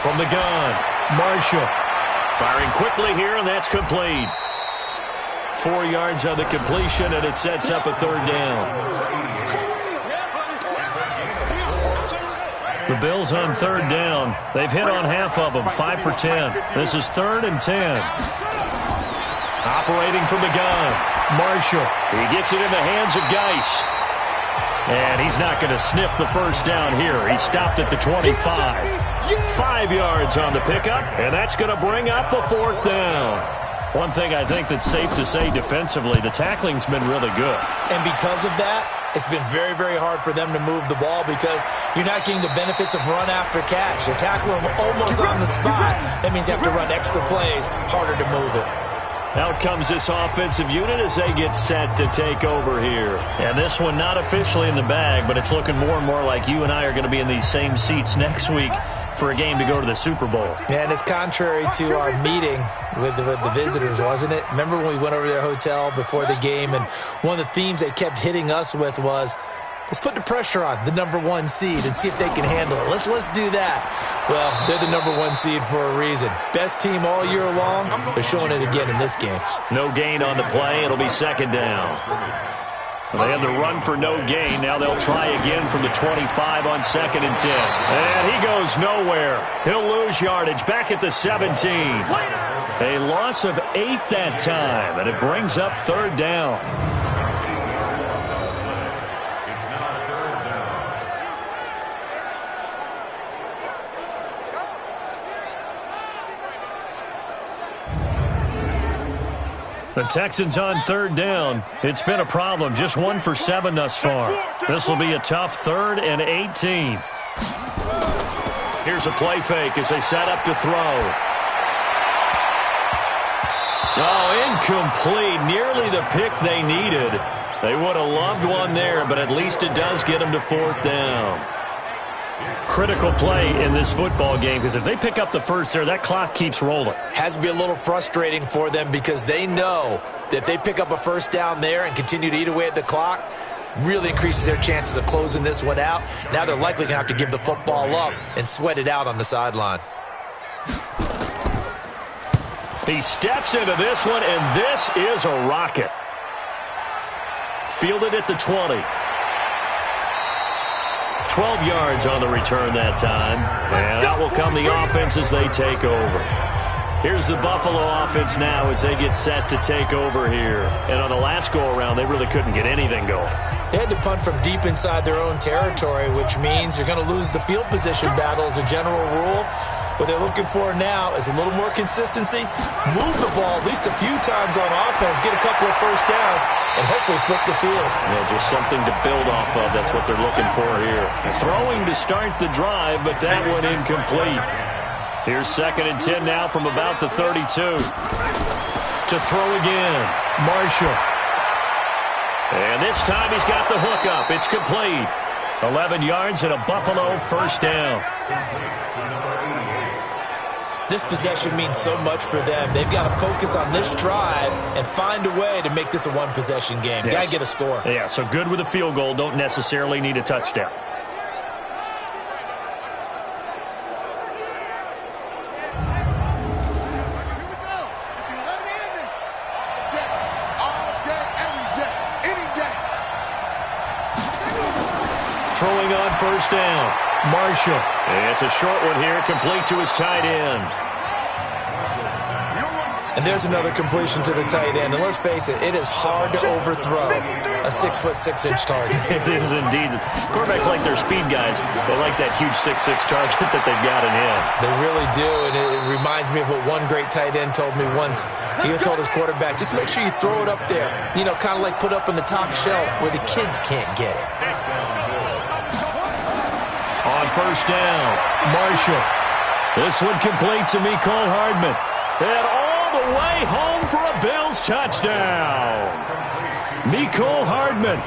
From the gun, Marshall. Firing quickly here, and that's complete. 4 yards on the completion, and it sets up a 3rd down. The Bills on 3rd down. They've hit on half of them, 5 for 10. This is 3rd and 10. Operating from the gun, Marshall. He gets it in the hands of Geis. And he's not going to sniff the 1st down here. He stopped at the 25. 5 yards on the pickup, and that's going to bring up a 4th down. One thing I think that's safe to say defensively, the tackling's been really good. And because of that, it's been very, very hard for them to move the ball because you're not getting the benefits of run after catch. They're tackling them almost on the spot. That means you have to run extra plays, harder to move it. Out comes this offensive unit as they get set to take over here. And this one not officially in the bag, but it's looking more and more like you and I are going to be in these same seats next week for a game to go to the Super Bowl. And it's contrary to our meeting with the visitors, wasn't it? Remember when we went over to their hotel before the game, and one of the themes they kept hitting us with was, let's put the pressure on the #1 seed and see if they can handle it. Let's do that. Well, they're the #1 seed for a reason. Best team all year long. They're showing it again in this game. No gain on the play. It'll be 2nd down. Well, they had the run for no gain. Now they'll try again from the 25 on 2nd and 10. And he goes nowhere. He'll lose yardage back at the 17. A loss of 8 that time, and it brings up 3rd down. The Texans on 3rd down. It's been a problem. Just 1 for 7 thus far. This will be a tough 3rd and 18. Here's a play fake as they set up to throw. Oh, incomplete. Nearly the pick they needed. They would have loved one there, but at least it does get them to 4th down. Critical play in this football game because if they pick up the 1st there, that clock keeps rolling. Has to be a little frustrating for them because they know that if they pick up a 1st down there and continue to eat away at the clock, really increases their chances of closing this one out. Now they're likely going to have to give the football up and sweat it out on the sideline. He steps into this one, and this is a rocket. Fielded at the 20. 12 yards on the return that time. And out will come the offense as they take over. Here's the Buffalo offense now as they get set to take over here. And on the last go-around, they really couldn't get anything going. They had to punt from deep inside their own territory, which means you're going to lose the field position battle as a general rule. What they're looking for now is a little more consistency, move the ball at least a few times on offense, get a couple of 1st downs, and hopefully flip the field. Yeah, just something to build off of. That's what they're looking for here. Throwing to start the drive, but that one incomplete. Here's 2nd and 10 now from about the 32. To throw again, Marshall. And this time he's got the hook up. It's complete. 11 yards and a Buffalo 1st down. This possession means so much for them. They've got to focus on this drive and find a way to make this a 1-possession game. Yes. Got to get a score. Yeah, so good with a field goal. Don't necessarily need a touchdown. Throwing on 1st down. Marshall. And it's a short one here, complete to his tight end. And there's another completion to the tight end. And let's face it, it is hard to overthrow a 6'6" target. It is indeed. Quarterbacks like their speed guys. They like that huge 6'6" target that they've got in him. They really do, and it reminds me of what one great tight end told me once. He told his quarterback, just make sure you throw it up there. You know, kind of like put up on the top shelf where the kids can't get it. On 1st down, Marshall. This one complete to Mecole Hardman. And all the way home for a Bills touchdown. Mecole Hardman,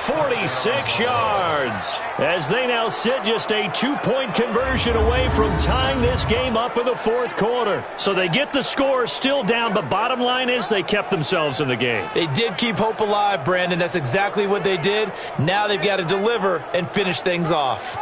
46 yards, as they now sit just a 2-point conversion away from tying this game up in the fourth quarter. So they get the score still down, but bottom line is they kept themselves in the game. They did keep hope alive, Brandon. That's exactly what they did. Now they've got to deliver and finish things off.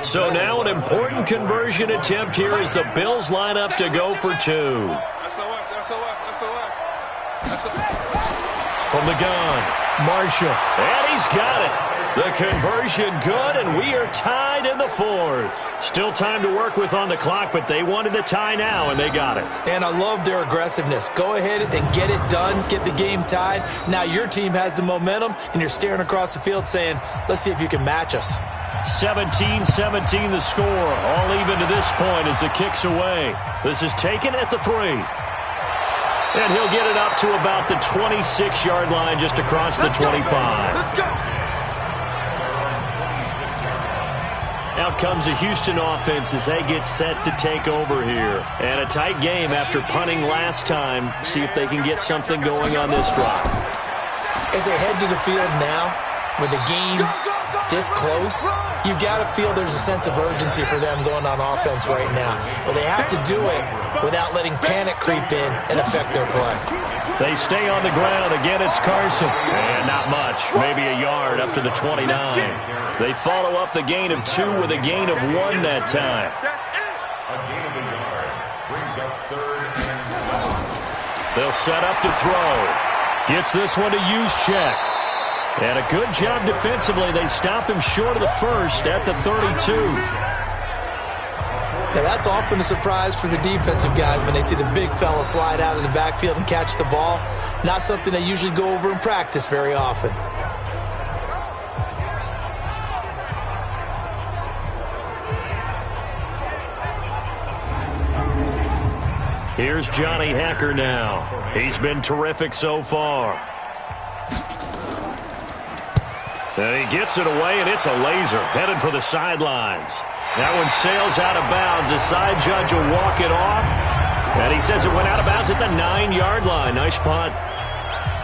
So now an important conversion attempt here as the Bills line up to go for two. From the gun, Marshall. And he's got it. The conversion good, and we are tied in the fourth. Still time to work with on the clock, but they wanted the tie now, and they got it. And I love their aggressiveness. Go ahead and get it done, get the game tied. Now your team has the momentum, and you're staring across the field saying, let's see if you can match us. 17-17 the score. All even to this point as the kick's away. This is taken at the 3. And he'll get it up to about the 26-yard line just across the 25. Out comes the Houston offense as they get set to take over here. And a tight game after punting last time. See if they can get something going on this drive. As they head to the field now, with the game this close, you've got to feel there's a sense of urgency for them going on offense right now. But they have to do it without letting panic creep in and affect their play. They stay on the ground. Again, it's Carson. And not much. Maybe a yard up to the 29. They follow up the gain of 2 with a gain of 1 that time. A gain of a yard brings up 3rd and 7. They'll set up to throw. Gets this one to Juszczyk. And a good job defensively. They stop him short of the first at the 32. Now that's often a surprise for the defensive guys when they see the big fella slide out of the backfield and catch the ball. Not something they usually go over in practice very often. Here's Johnny Hacker now. He's been terrific so far. And he gets it away, and it's a laser headed for the sidelines. That one sails out of bounds. The side judge will walk it off. And he says it went out of bounds at the 9-yard line. Nice punt.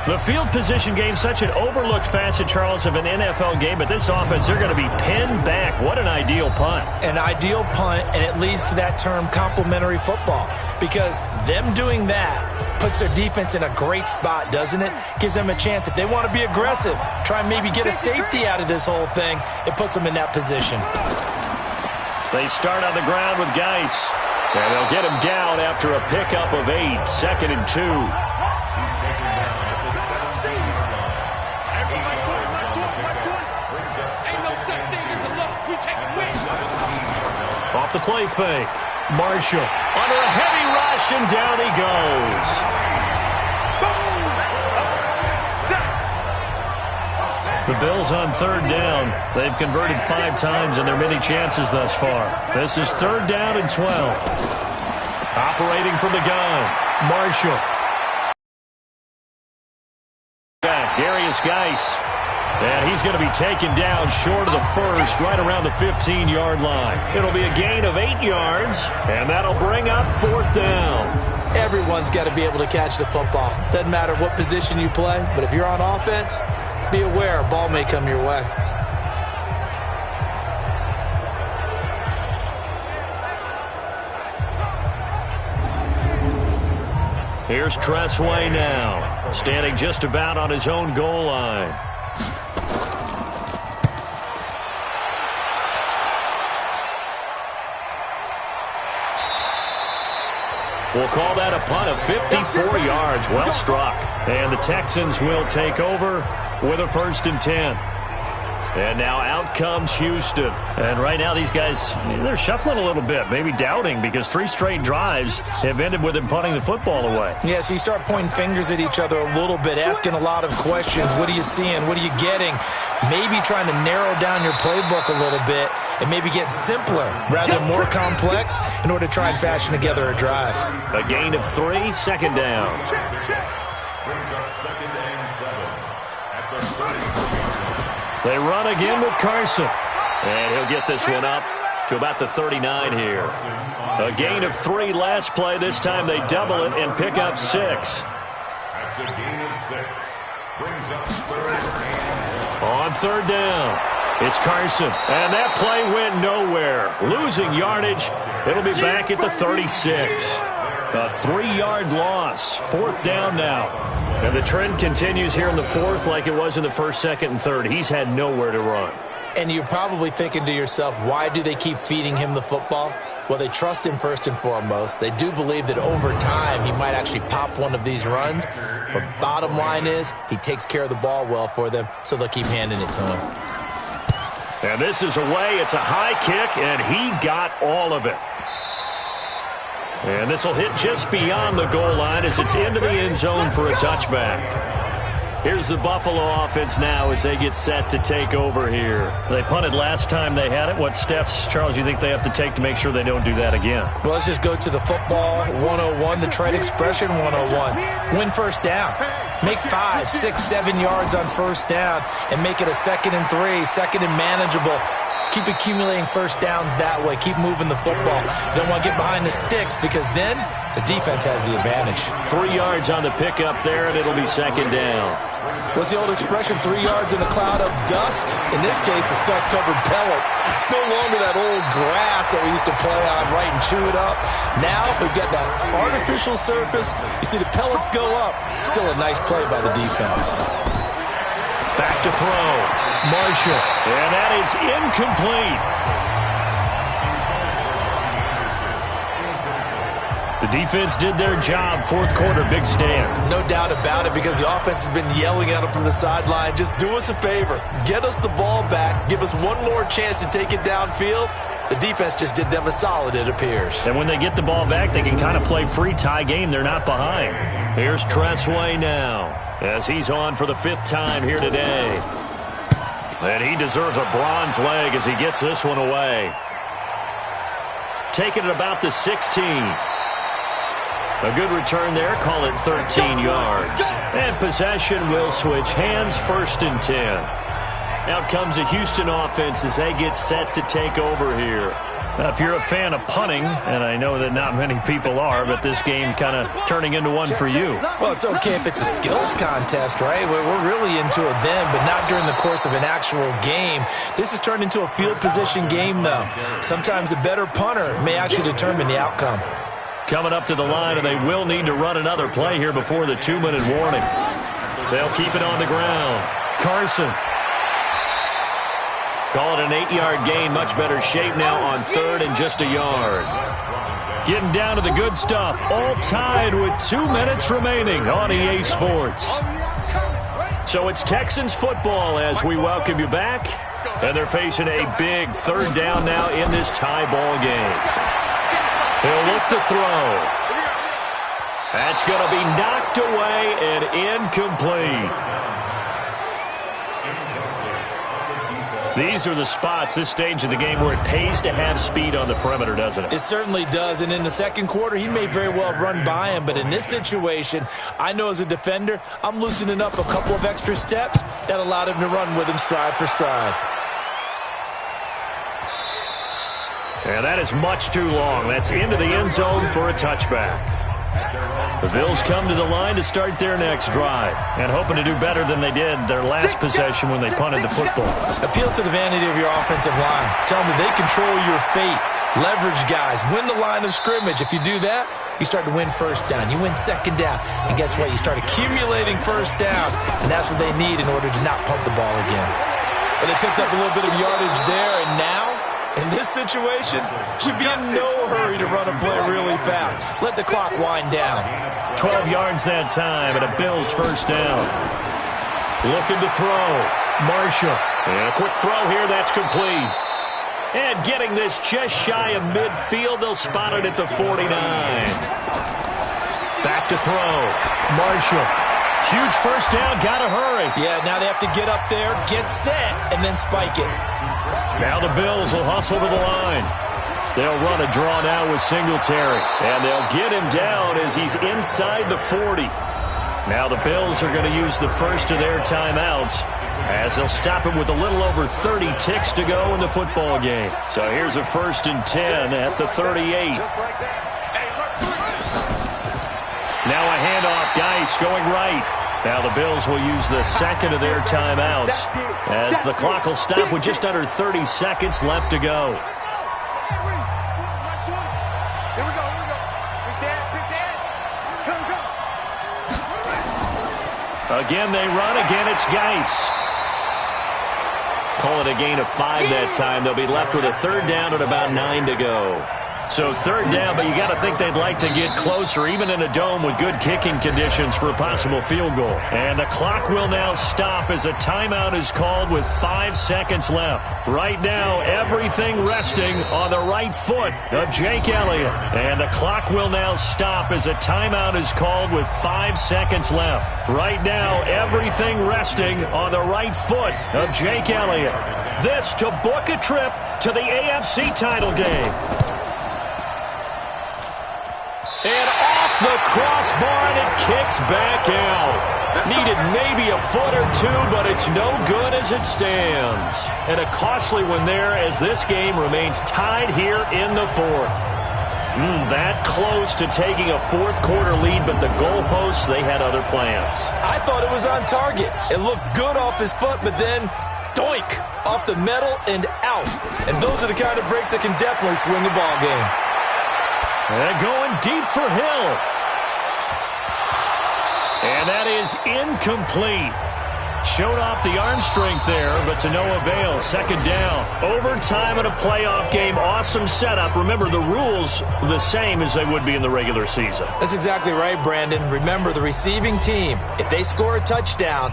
The field position game, such an overlooked facet, Charles, of an NFL game. But this offense, they're going to be pinned back. What an ideal punt. An ideal punt, and it leads to that term complementary football. Because them doing that puts their defense in a great spot, doesn't it? Gives them a chance. If they want to be aggressive, try and maybe get a safety out of this whole thing, it puts them in that position. They start on the ground with Geis. And they'll get him down after a pickup of 8. 2nd and 2. Off the play fake. Marshall under a heavy rush, and down he goes. The Bills on 3rd down. They've converted 5 times in their many chances thus far. This is 3rd down and 12. Operating from the gun, Marshall. Darius Geis. And he's going to be taken down short of the first, right around the 15-yard line. It'll be a gain of 8 yards, and that'll bring up 4th down. Everyone's got to be able to catch the football. Doesn't matter what position you play, but if you're on offense, be aware a ball may come your way. Here's Tressway now, standing just about on his own goal line. We'll call that a punt of 54 yards. Well struck. And the Texans will take over with a 1st and 10. And now out comes Houston. And right now these guys, they're shuffling a little bit, maybe doubting, because 3 straight drives have ended with them punting the football away. Yeah, so you start pointing fingers at each other a little bit, asking a lot of questions. What are you seeing? What are you getting? Maybe trying to narrow down your playbook a little bit and maybe get simpler rather than more complex in order to try and fashion together a drive. A gain of 3, 2nd down. Brings up 2nd and 7 at the 33. They run again with Carson. And he'll get this one up to about the 39 here. A gain of 3 last play. This time they double it and pick up 6. That's a gain of 6. Brings up 3rd and 1. On 3rd down, it's Carson. And that play went nowhere. Losing yardage. It'll be back at the 36. A 3-yard loss. 4th down now. And the trend continues here in the 4th like it was in the 1st, 2nd, and 3rd. He's had nowhere to run. And you're probably thinking to yourself, why do they keep feeding him the football? Well, they trust him first and foremost. They do believe that over time he might actually pop one of these runs. But bottom line is he takes care of the ball well for them, so they'll keep handing it to him. And this is away. It's a high kick, and he got all of it. And this will hit just beyond the goal line as it's into the end zone for a touchback. Here's the Buffalo offense now as they get set to take over here. They punted last time they had it. What steps, Charles, do you think they have to take to make sure they don't do that again? Well, let's just go to the football 101, the trade expression 101. Win first down. Make 5, 6, 7 yards on first down and make it a 2nd and 3, 2nd and manageable. Keep accumulating first downs that way. Keep moving the football. You don't want to get behind the sticks because then the defense has the advantage. 3 yards on the pickup there, and it'll be 2nd down. What's the old expression, 3 yards in a cloud of dust? In this case, it's dust-covered pellets. It's no longer that old grass that we used to play on, right, and chew it up. Now we've got that artificial surface. You see the pellets go up. Still a nice play by the defense. Back to throw. Marshall. And that is incomplete. The defense did their job. 4th quarter, big stand. No doubt about it because the offense has been yelling at them from the sideline. Just do us a favor. Get us the ball back. Give us one more chance to take it downfield. The defense just did them a solid, it appears. And when they get the ball back, they can kind of play free tie game. They're not behind. Here's Tressway now as he's on for the 5th time here today. And he deserves a bronze leg as he gets this one away. Taking it about the 16. A good return there. Call it 13 yards. And possession will switch hands. 1st and 10. Out comes the Houston offense as they get set to take over here. Now, if you're a fan of punting, and I know that not many people are, but this game kind of turning into one for you. Well, it's okay if it's a skills contest, right? We're really into it then, but not during the course of an actual game. This has turned into a field position game, though. Sometimes the better punter may actually determine the outcome. Coming up to the line, and they will need to run another play here before the 2-minute warning. They'll keep it on the ground. Carson. Call it an 8-yard gain. Much better shape now on 3rd and just a yard. Getting down to the good stuff. All tied with 2 minutes remaining on EA Sports. So it's Texans football as we welcome you back. And they're facing a big 3rd down now in this tie ball game. He'll look to throw. That's going to be knocked away and incomplete. These are the spots, this stage of the game, where it pays to have speed on the perimeter, doesn't it? It certainly does, and in the 2nd quarter, he may very well have run by him, but in this situation, I know as a defender, I'm loosening up a couple of extra steps that allowed him to run with him stride for stride. And that is much too long. That's into the end zone for a touchback. The Bills come to the line to start their next drive and hoping to do better than they did their last possession when they punted the football. Appeal to the vanity of your offensive line. Tell them that they control your fate. Leverage guys. Win the line of scrimmage. If you do that, you start to win first down. You win 2nd down. And guess what? You start accumulating first downs. And that's what they need in order to not pump the ball again. But they picked up a little bit of yardage there, and now in this situation, should be in no hurry to run a play really fast. Let the clock wind down. 12 yards that time, and a Bills 1st down. Looking to throw. Marshall. And a quick throw here, that's complete. And getting this just shy of midfield, they'll spot it at the 49. Back to throw. Marshall. Huge 1st down, gotta hurry. Yeah, now they have to get up there, get set, and then spike it. Now the Bills will hustle to the line. They'll run a draw now with Singletary. And they'll get him down as he's inside the 40. Now the Bills are going to use the first of their timeouts as they'll stop it with a little over 30 ticks to go in the football game. So here's a 1st and 10 at the 38. Just like that. Hey, look. Now a handoff, Geis going right. Now the Bills will use the second of their timeouts as the clock will stop with just under 30 seconds left to go. Here we go. Big dance. Come. Again, they run. Again, it's Geis. Call it a gain of 5 that time. They'll be left with a 3rd down and about 9 to go. So 3rd down, but you got to think they'd like to get closer, even in a dome with good kicking conditions for a possible field goal. And the clock will now stop as a timeout is called with 5 seconds left. Right now, everything resting on the right foot of Jake Elliott. And the clock will now stop as a timeout is called with 5 seconds left. Right now, everything resting on the right foot of Jake Elliott. This to book a trip to the AFC title game. And off the crossbar, and it kicks back out. Needed maybe a foot or two, but it's no good as it stands. And a costly one there as this game remains tied here in the 4th. That close to taking a 4th quarter lead, but the goalposts, they had other plans. I thought it was on target. It looked good off his foot, but then doink, off the metal and out. And those are the kind of breaks that can definitely swing a ball game. And going deep for Hill. And that is incomplete. Showed off the arm strength there, but to no avail. 2nd down. Overtime in a playoff game. Awesome setup. Remember, the rules the same as they would be in the regular season. That's exactly right, Brandon. Remember, the receiving team, if they score a touchdown,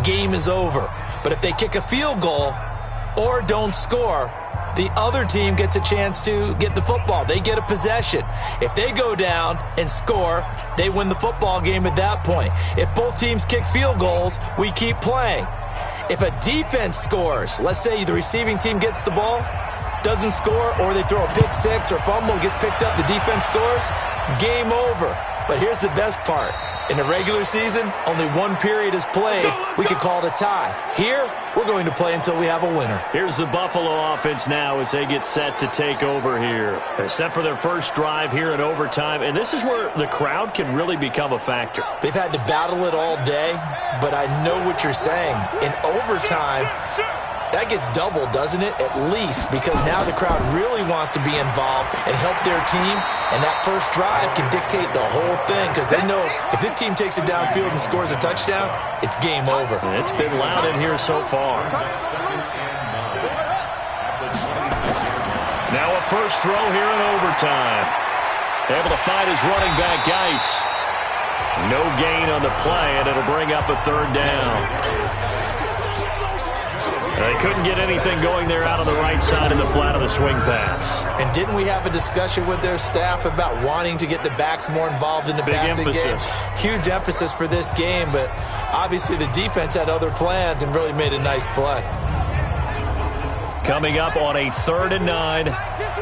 game is over. But if they kick a field goal or don't score, the other team gets a chance to get the football. They get a possession. If they go down and score, they win the football game at that point. If both teams kick field goals, we keep playing. If a defense scores, let's say the receiving team gets the ball, doesn't score, or they throw a pick six or fumble, gets picked up, the defense scores, game over. But here's the best part. In the regular season, only one period is played. We could call it a tie. Here, we're going to play until we have a winner. Here's the Buffalo offense now as they get set to take over here. They're set for their first drive here in overtime, and this is where the crowd can really become a factor. They've had to battle it all day, but I know what you're saying. In overtime, that gets doubled, doesn't it? At least, because now the crowd really wants to be involved and help their team, and that first drive can dictate the whole thing because they know if this team takes it downfield and scores a touchdown, it's game over. And it's been loud in here so far. Now a first throw here in overtime. Able to find his running back, Geis. No gain on the play, and it'll bring up a 3rd down. They couldn't get anything going there out on the right side of the flat of the swing pass. And didn't we have a discussion with their staff about wanting to get the backs more involved in the passing game? Huge emphasis for this game, but obviously the defense had other plans and really made a nice play. Coming up on a 3rd and 9.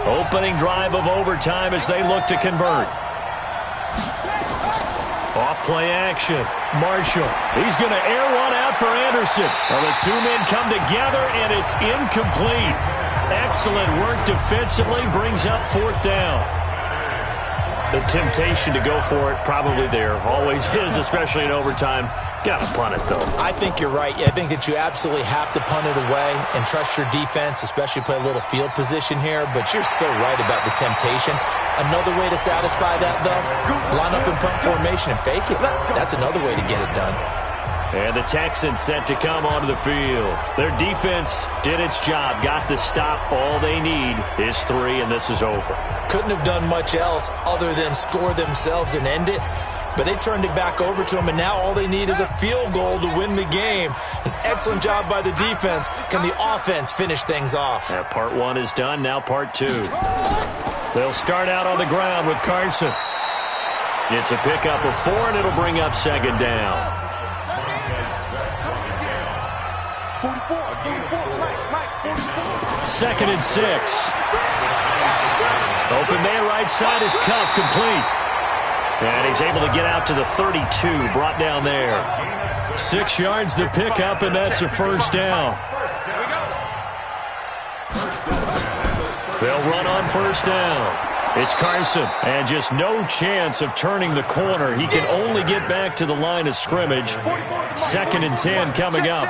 Opening drive of overtime as they look to convert. Off play action. Marshall. He's going to air one out for Anderson. Well, the two men come together, and it's incomplete. Excellent work defensively. Brings up 4th down. The temptation to go for it probably there. Always is, especially in overtime. Got to punt it, though. I think you're right. I think that you absolutely have to punt it away and trust your defense, especially play a little field position here. But you're so right about the temptation. Another way to satisfy that, though, line up in punt formation and fake it. That's another way to get it done. And the Texans set to come onto the field. Their defense did its job, got the stop. All they need is 3, and this is over. Couldn't have done much else other than score themselves and end it. But they turned it back over to them, and now all they need is a field goal to win the game. An excellent job by the defense. Can the offense finish things off? Yeah, part 1 is done, now part 2. They'll start out on the ground with Carson. It's a pickup of 4, and it'll bring up 2nd down. 2nd and 6. Open man right side is Cup complete. And he's able to get out to the 32, brought down there. 6 yards to pick up, and that's a first down. They'll run on first down. It's Carson, and just no chance of turning the corner. He can only get back to the line of scrimmage. 2nd and 10 coming up.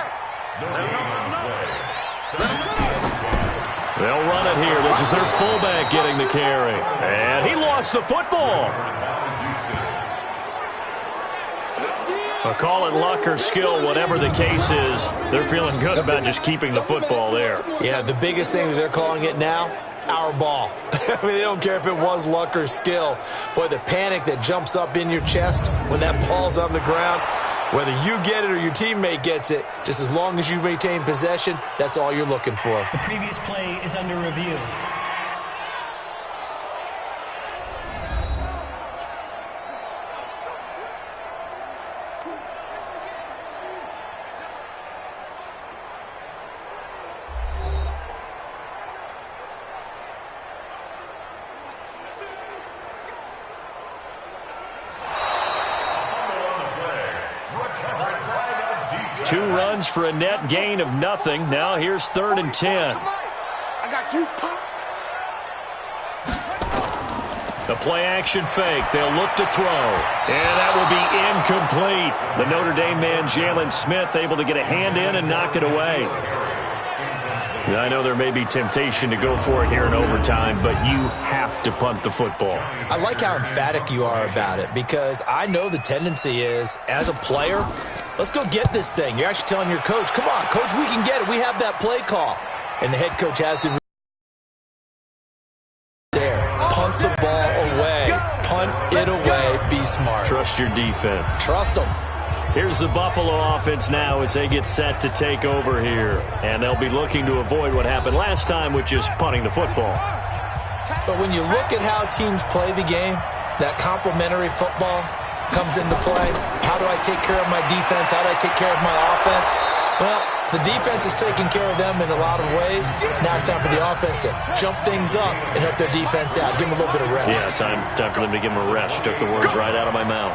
They'll run it here. This is their fullback getting the carry. And he lost the football. Call it luck or skill, whatever the case is. They're feeling good about just keeping the football there. Yeah, the biggest thing that they're calling it now, our ball. I mean, they don't care if it was luck or skill. Boy, the panic that jumps up in your chest when that ball's on the ground, whether you get it or your teammate gets it, just as long as you maintain possession, that's all you're looking for. The previous play is under review. Two runs for a net gain of nothing. Now here's 3rd and 10. I got you. The play-action fake. They'll look to throw. And that will be incomplete. The Notre Dame man, Jalen Smith, able to get a hand in and knock it away. I know there may be temptation to go for it here in overtime, but you have to punt the football. I like how emphatic you are about it, because I know the tendency is, as a player, let's go get this thing. You're actually telling your coach, come on, coach, we can get it. We have that play call. And the head coach has to there. Punt the ball away. Punt it away. Be smart. Trust your defense. Trust them. Here's the Buffalo offense now as they get set to take over here. And they'll be looking to avoid what happened last time with just punting the football. But when you look at how teams play the game, that complementary football comes into play. How do I take care of my defense? How do I take care of my offense? Well, the defense is taking care of them in a lot of ways. Now it's time for the offense to jump things up and help their defense out. Give them a little bit of rest. Yeah, time for them to give them a rest. Took the words right out of my mouth.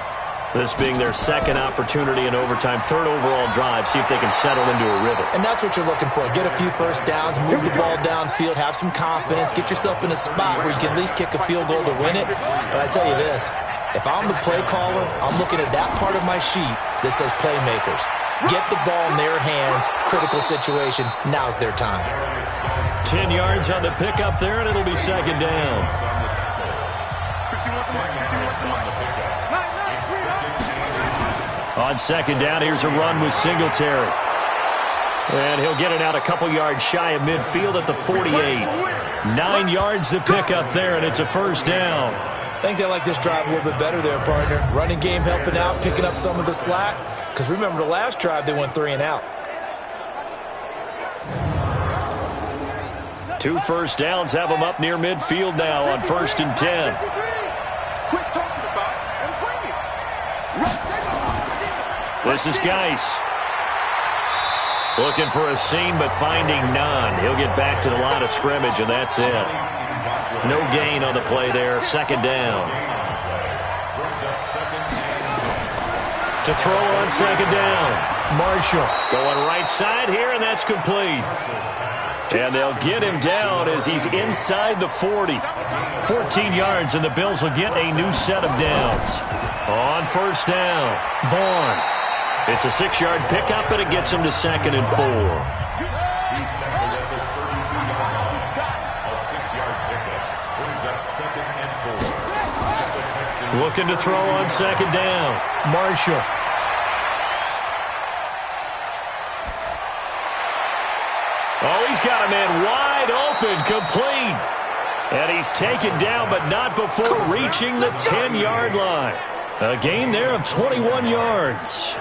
This being their 2nd opportunity in overtime, 3rd overall drive, see if they can settle into a rhythm. And that's what you're looking for. Get a few first downs, move the ball downfield, have some confidence, get yourself in a spot where you can at least kick a field goal to win it. But I tell you this, if I'm the play caller, I'm looking at that part of my sheet that says playmakers. Get the ball in their hands, critical situation, now's their time. 10 yards on the pickup there, and it'll be 2nd down. On 2nd down, here's a run with Singletary. And he'll get it out a couple yards shy of midfield at the 48. 9 yards to pick up there, and it's a first down. I think they like this drive a little bit better there, partner. Running game helping out, picking up some of the slack. Because remember, the last drive, they went 3 and out. 2 first downs have them up near midfield now on 1st and 10. Quit talking about it and bring it. This is Geis. Looking for a seam, but finding none. He'll get back to the line of scrimmage, and that's it. No gain on the play there. 2nd down. To throw on 2nd down. Marshall going right side here, and that's complete. And they'll get him down as he's inside the 40. 14 yards, and the Bills will get a new set of downs. On 1st down, Vaughn. It's a 6-yard pickup, and it gets him to 2nd and 4. Looking to throw on 2nd down. Marshall. Oh, he's got a man wide open, complete. And he's taken down, but not before reaching the 10-yard line. A gain there of 21 yards.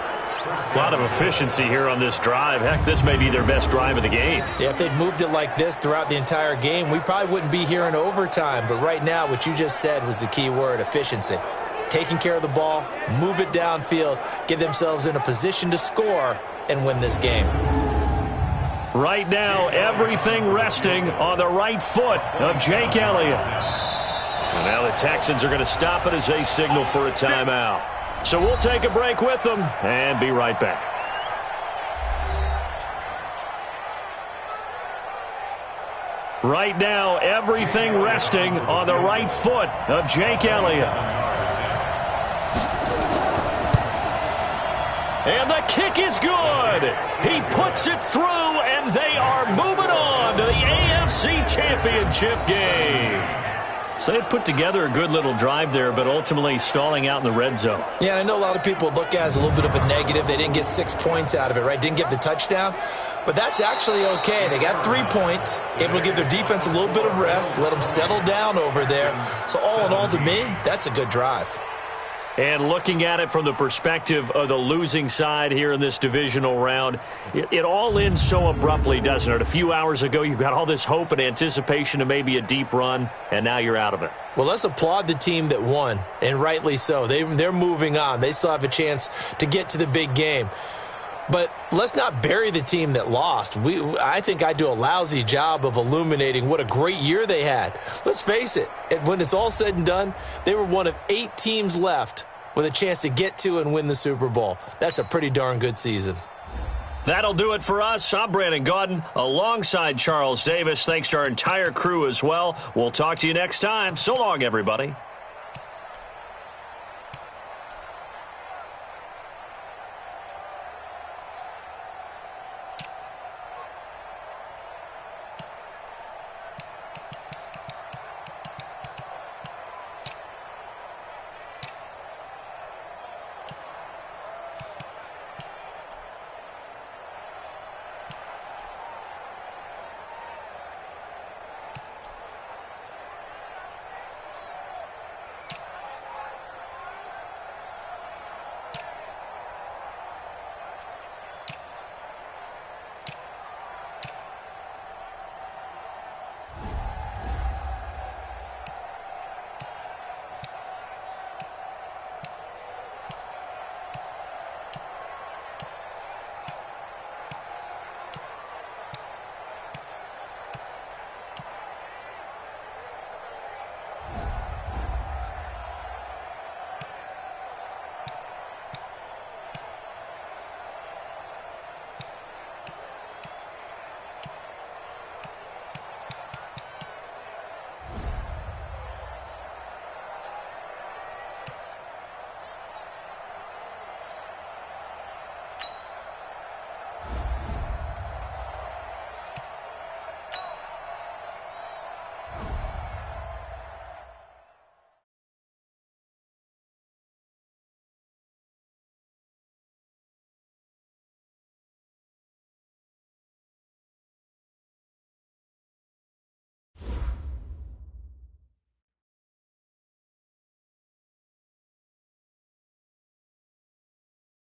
A lot of efficiency here on this drive. Heck, this may be their best drive of the game. Yeah, if they'd moved it like this throughout the entire game, we probably wouldn't be here in overtime. But right now, what you just said was the key word, efficiency. Taking care of the ball, move it downfield, get themselves in a position to score, and win this game. Right now, everything resting on the right foot of Jake Elliott. And now the Texans are going to stop it as they signal for a timeout. So we'll take a break with them and be right back. Right now, everything resting on the right foot of Jake Elliott. And the kick is good. He puts it through, and they are moving on to the AFC Championship game. So they put together a good little drive there, but ultimately stalling out in the red zone. Yeah, I know a lot of people look at it as a little bit of a negative. They didn't get 6 points out of it, right? Didn't get the touchdown. But that's actually okay. They got 3 points, able to give their defense a little bit of rest, let them settle down over there. So all in all, to me, that's a good drive. And looking at it from the perspective of the losing side here in this divisional round, it all ends so abruptly, doesn't it? A few hours ago, you got all this hope and anticipation to maybe a deep run, and now you're out of it. Well, let's applaud the team that won, and rightly so. They're moving on. They still have a chance to get to the big game. But let's not bury the team that lost. I think I do a lousy job of illuminating what a great year they had. Let's face it, when it's all said and done, they were one of 8 teams left with a chance to get to and win the Super Bowl. That's a pretty darn good season. That'll do it for us. I'm Brandon Gaudin alongside Charles Davis. Thanks to our entire crew as well. We'll talk to you next time. So long, everybody.